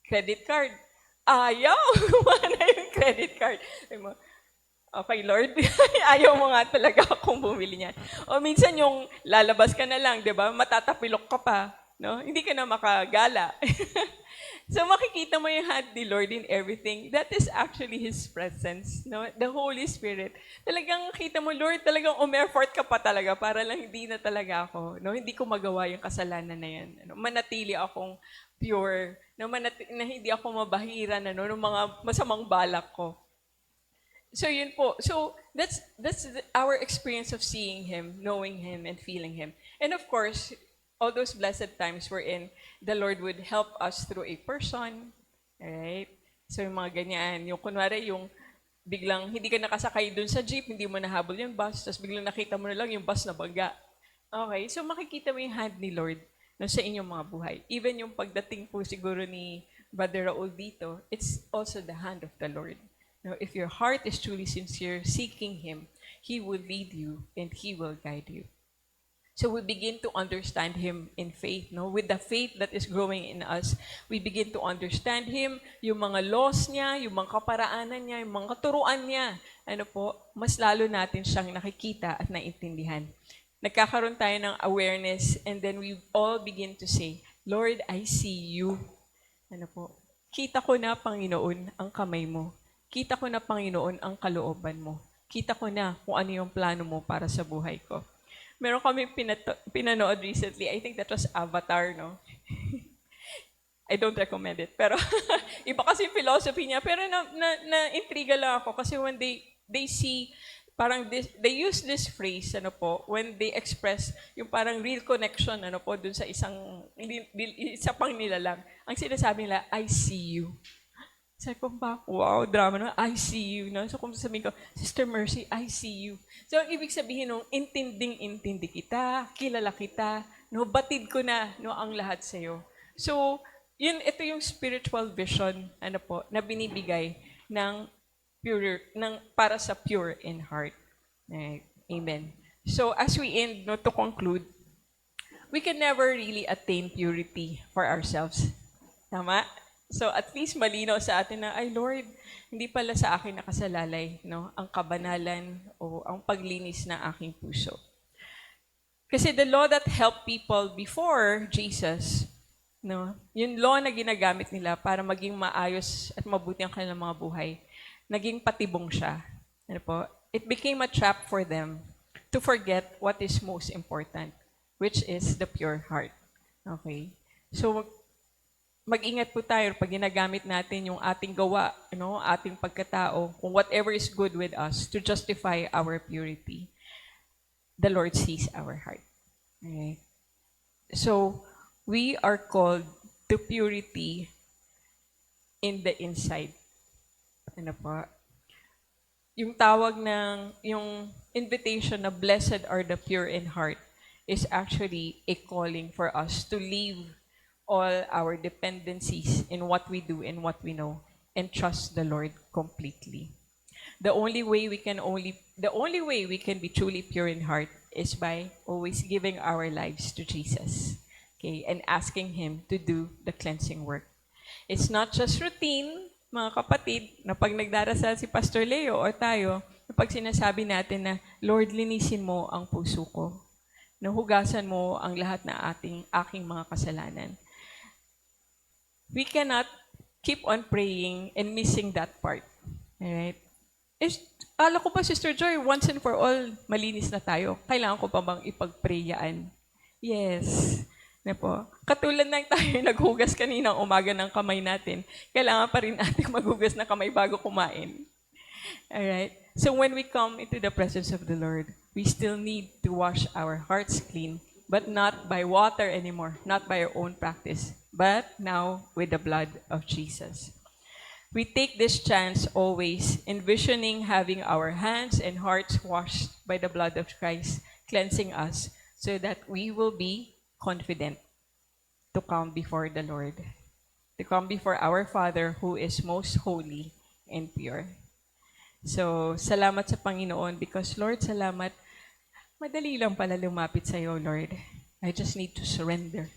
Credit card. Ayaw! Wala yung credit card. Okay, Lord, ayaw mo nga talaga akong bumili niyan. O minsan yung lalabas ka na lang, di ba? Matatapilok ka pa. No? Hindi ka na makagala. So makikita mo yung hand ni Lord in everything. That is actually His presence. No? The Holy Spirit. Talagang kita mo, Lord, talagang umeffort ka pa talaga para lang hindi na talaga ako. No? Hindi ko magawa yung kasalanan na yan. Manatili akong pure, na hindi ako mabahiran ng mga masamang balak ko. So yun po. So that's our experience of seeing Him, knowing Him, and feeling Him. And of course, all those blessed times wherein the Lord would help us through a person, right? So yung mga ganyan, yung kunwari yung biglang hindi ka nakasakay dun sa jeep, hindi mo nahabol yung bus, tapos biglang nakita mo na lang yung bus na bangga. Okay, so makikita mo yung hand ni Lord sa inyong mga buhay. Even yung pagdating po siguro ni Brother Raul dito, it's also the hand of the Lord. Now, if your heart is truly sincere, seeking Him, He will lead you and He will guide you. So we begin to understand Him in faith. No? With the faith that is growing in us, we begin to understand Him, yung mga laws niya, yung mga kaparaanan niya, yung mga katuruan niya. Mas lalo natin siyang nakikita at naintindihan. Nagkakaroon tayo ng awareness and then we all begin to say, "Lord, I see you." Kita ko na, Panginoon, ang kamay mo. Kita ko na, Panginoon, ang kalooban mo. Kita ko na kung ano yung plano mo para sa buhay ko. Meron kami pinanood recently. I think that was Avatar, no? I don't recommend it. Pero iba kasi yung philosophy niya. Pero na-intriga lang ako kasi when they see parang they use this phrase, ano po, when they express yung parang real connection, ano po, dun sa isa pang nilalang. Ang sinasabi nila, I see you. Sabi ko, wow, drama na, I see you. No? So kung sabihin ko, Sister Mercy, I see you. So ang ibig sabihin nung intinding-intindi kita, kilala kita, no, batid ko na no, ang lahat sa'yo. So, ito yung spiritual vision ano po, na binibigay ng para sa pure in heart. Amen. So as we end, no, to conclude, we can never really attain purity for ourselves. Tama? So at least malinaw sa atin na, ay Lord, hindi pala sa akin nakasalalay no, ang kabanalan o ang paglinis ng aking puso. Kasi the law that helped people before Jesus, no, yung law na ginagamit nila para maging maayos at mabuti ang kanilang mga buhay, naging patibong siya. Ano po? It became a trap for them to forget what is most important, which is the pure heart. Okay? So, mag-ingat po tayo pag ginagamit natin yung ating gawa, ating pagkatao, kung whatever is good with us to justify our purity. The Lord sees our heart. Okay? So, we are called to purity in the inside. Ano po? Yung tawag yung invitation na blessed are the pure in heart is actually a calling for us to leave all our dependencies in what we do and what we know and trust the Lord completely. The only way we can be truly pure in heart is by always giving our lives to Jesus. Okay, and asking Him to do the cleansing work. It's not just routine, mga kapatid, na pag nagdarasal si Pastor Leo o tayo, na pag sinasabi natin na, Lord, linisin mo ang puso ko. Nahugasan mo ang lahat na aking mga kasalanan. We cannot keep on praying and missing that part. Alright? Ala ko ba, Sister Joy, once and for all, malinis na tayo. Kailangan ko pa bang ipag-prayaan? Yes. Na po. Katulad ng tayo naghugas kaninang umaga ng kamay natin, kailangan pa rin natin maghugas na kamay bago kumain. Alright? So when we come into the presence of the Lord, we still need to wash our hearts clean, but not by water anymore, not by our own practice, but now with the blood of Jesus. We take this chance always envisioning having our hands and hearts washed by the blood of Christ, cleansing us so that we will be confident to come before the Lord, to come before our Father who is most holy and pure. So, salamat sa Panginoon because, Lord, salamat. Madali lang pala lumapit sa iyo, Lord. I just need to surrender.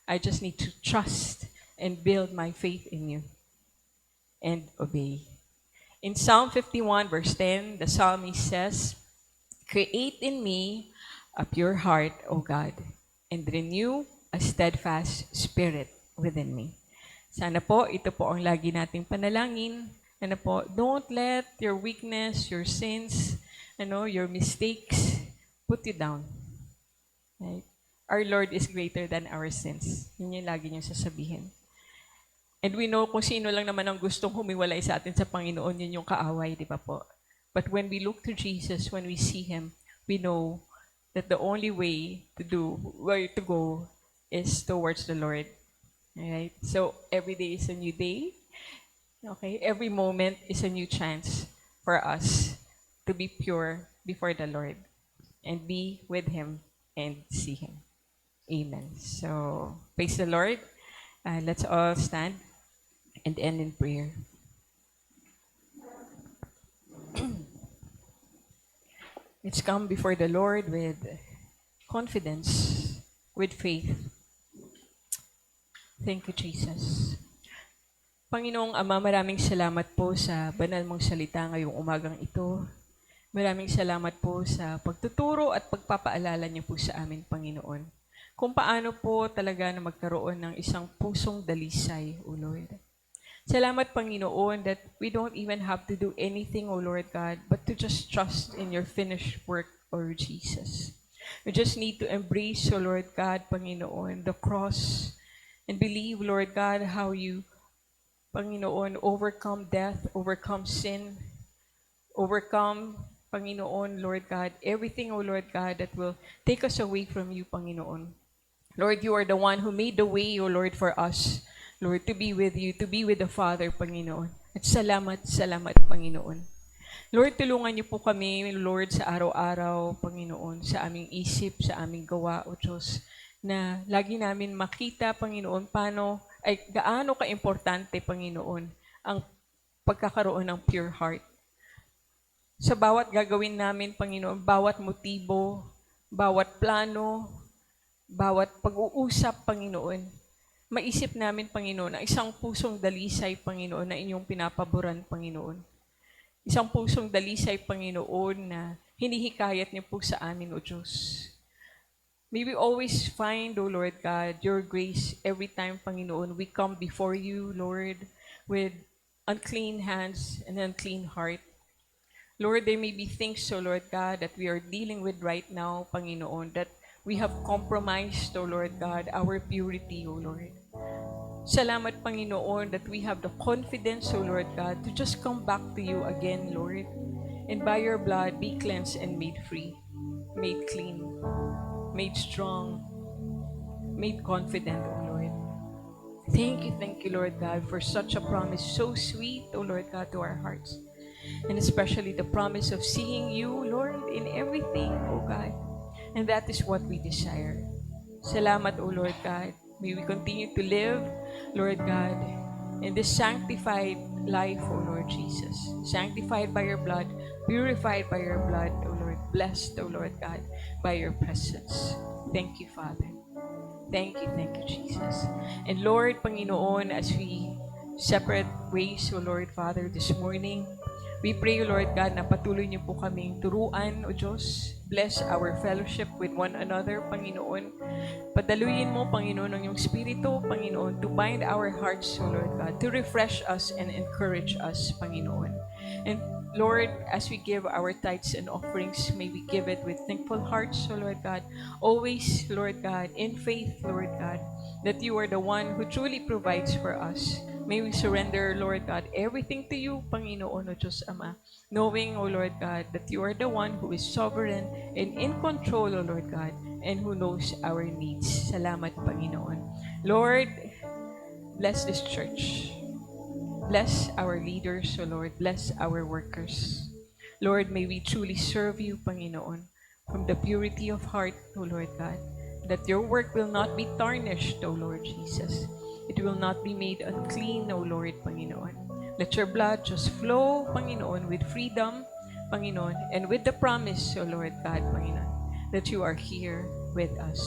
I just need to trust and build my faith in you and obey. In Psalm 51, verse 10, the psalmist says, "Create in me a pure heart, O God, and renew a steadfast spirit within me." Sana po, ito po ang lagi nating panalangin. Ano po, don't let your weakness, your sins, your mistakes put you down. Right? Our Lord is greater than our sins. Yun yung lagi niyong sasabihin. And we know kung sino lang naman ang gustong humiwalay sa atin sa Panginoon, yun yung kaaway, di ba po? But when we look to Jesus, when we see Him, we know that the only way to go is towards the Lord. Alright? So, every day is a new day. Okay? Every moment is a new chance for us to be pure before the Lord and be with Him and see Him. Amen. So, praise the Lord. Let's all stand and end in prayer. Let's come before the Lord with confidence, with faith. Thank you, Jesus. Panginoong Ama, maraming salamat po sa banal mong salita ngayong umagang ito. Maraming salamat po sa pagtuturo at pagpapaalala niyo po sa amin, Panginoon. Kung paano po talaga na magkaroon ng isang pusong dalisay, O Lord. Salamat, Panginoon, that we don't even have to do anything, O Lord God, but to just trust in your finished work, O Jesus. We just need to embrace, O Lord God, Panginoon, the cross, and believe, Lord God, how you, Panginoon, overcome death, overcome sin, overcome Panginoon, Lord God, everything, O Lord God, that will take us away from you, Panginoon. Lord, you are the one who made the way, O Lord, for us, Lord, to be with you, to be with the Father, Panginoon. At salamat, salamat, Panginoon. Lord, tulungan niyo po kami, Lord, sa araw-araw, Panginoon, sa aming isip, sa aming gawa, O Diyos, na lagi namin makita, Panginoon, gaano ka-importante, Panginoon, ang pagkakaroon ng pure heart. Sa bawat gagawin namin, Panginoon, bawat motibo, bawat plano, bawat pag-uusap, Panginoon, maisip namin, Panginoon, na isang pusong dalisay, Panginoon, na inyong pinapaboran, Panginoon. Isang pusong dalisay, Panginoon, na hinihikayat niyo po sa amin, O Diyos. May we always find, O Lord God, your grace every time, Panginoon, we come before you, Lord, with unclean hands and unclean heart. Lord, there may be things, O Lord God, that we are dealing with right now, Panginoon, that we have compromised, O Lord God, our purity, O Lord. Salamat, Panginoon, that we have the confidence, O Lord God, to just come back to you again, Lord. And by your blood, be cleansed and made free, made clean, made strong, made confident, O Lord. Thank you, Lord God, for such a promise so sweet, O Lord God, to our hearts. And especially the promise of seeing you, Lord, in everything, O God. And that is what we desire. Salamat, O Lord God. May we continue to live, Lord God, in this sanctified life, O Lord Jesus. Sanctified by your blood, purified by your blood, O Lord. Blessed, O Lord God, by your presence. Thank you, Father. Thank you, Jesus. And Lord, Panginoon, as we separate ways, O Lord Father, this morning, we pray, O Lord God, na patuloy niyo po kaming turuan, O Diyos. Bless our fellowship with one another, Panginoon. Padaluyin mo, Panginoon, ang iyong Espiritu, Panginoon, to bind our hearts, O Lord God, to refresh us and encourage us, Panginoon. And Lord, as we give our tithes and offerings, may we give it with thankful hearts, O Lord God. Always, Lord God, in faith, Lord God, that you are the one who truly provides for us. May we surrender, Lord God, everything to you, Panginoon, O Diyos Ama, knowing, O Lord God, that you are the one who is sovereign and in control, O Lord God, and who knows our needs. Salamat, Panginoon. Lord, bless this church. Bless our leaders, O Lord. Bless our workers. Lord, may we truly serve you, Panginoon, from the purity of heart, O Lord God, that your work will not be tarnished, O Lord Jesus. It will not be made unclean, O Lord, Panginoon. Let your blood just flow, Panginoon, with freedom, Panginoon, and with the promise, O Lord God, Panginoon, that you are here with us.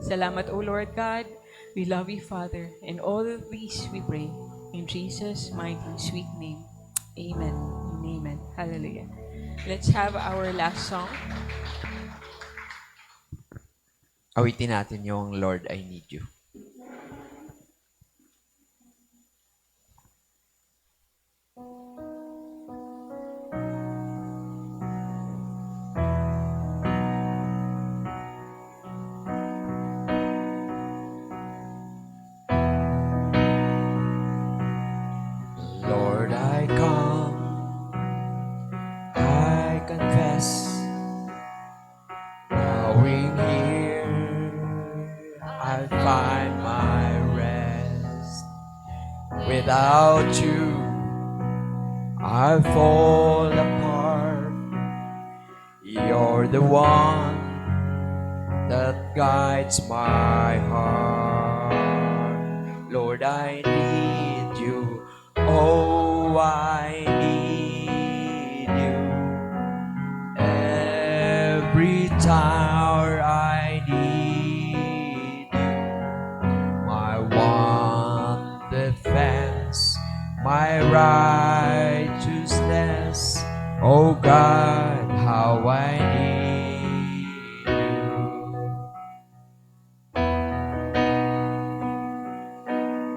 Salamat, O Lord God. We love you, Father, and all of these we pray in Jesus' mighty sweet name. Amen and amen. Hallelujah. Let's have our last song. Awitin natin yung Lord, I Need You. Lord, I come, I confess, bowing here, I find my rest. Without you, I fall apart. You're the one that guides my heart. Lord, I need you. Oh, I need you. Every time I need you. My one defense, my righteousness. Oh God, how I need you.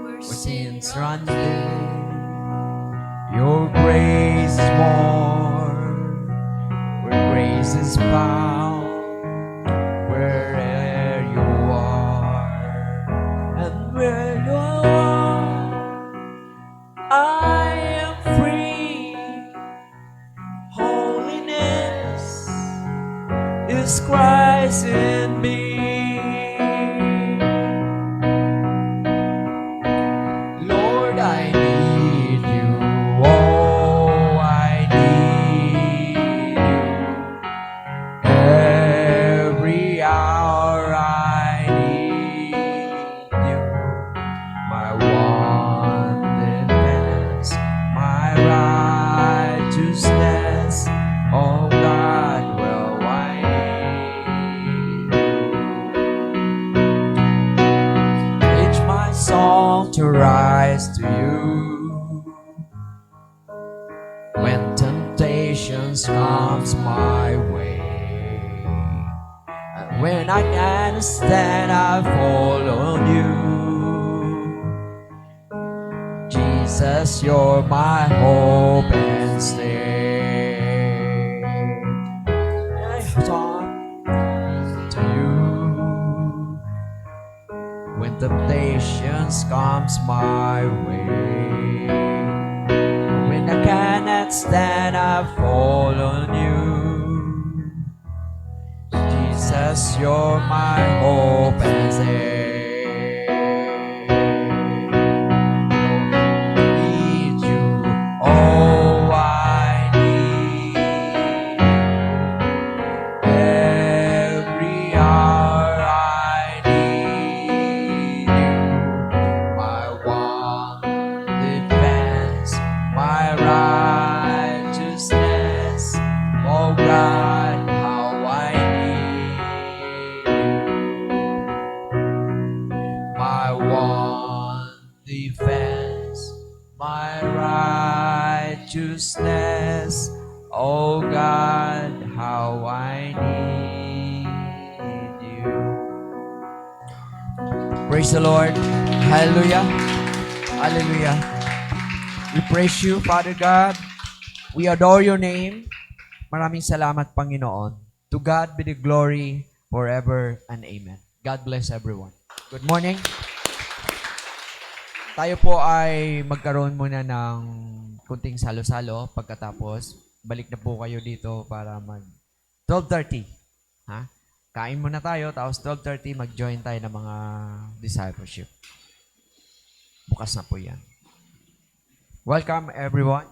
Where sins run deep, your grace is more. Where grace is found, wherever you are, and where you are, I am free. Holiness Jesus Christ in me. Lord, I need you. Oh, I need you. Every hour I need you. My one defense, my righteousness. Oh God, well I need you. Teach my song to rise to you. When temptations comes my way, and when I can't stand, I fall on you. Jesus, you're my hope and stay. I talk to you when temptations comes my way. When I cannot stand, I fall on you. Jesus, you're my hope and stay. Need you, oh I need you. Every hour I need you. My one defense, my righteousness. Oh God, how I need you. My one defense, my righteousness. Oh God, how I need you. Praise the Lord. Hallelujah. Hallelujah. We praise you, Father God. We adore your name. Maraming salamat, Panginoon. To God be the glory forever and amen. God bless everyone. Good morning. Tayo po ay magkaroon muna ng kunting salo-salo. Pagkatapos, balik na po kayo dito para mag 12:30. Ha? Kain muna tayo, tapos 12:30 mag-join tayo ng mga discipleship. Bukas na po yan. Welcome everyone.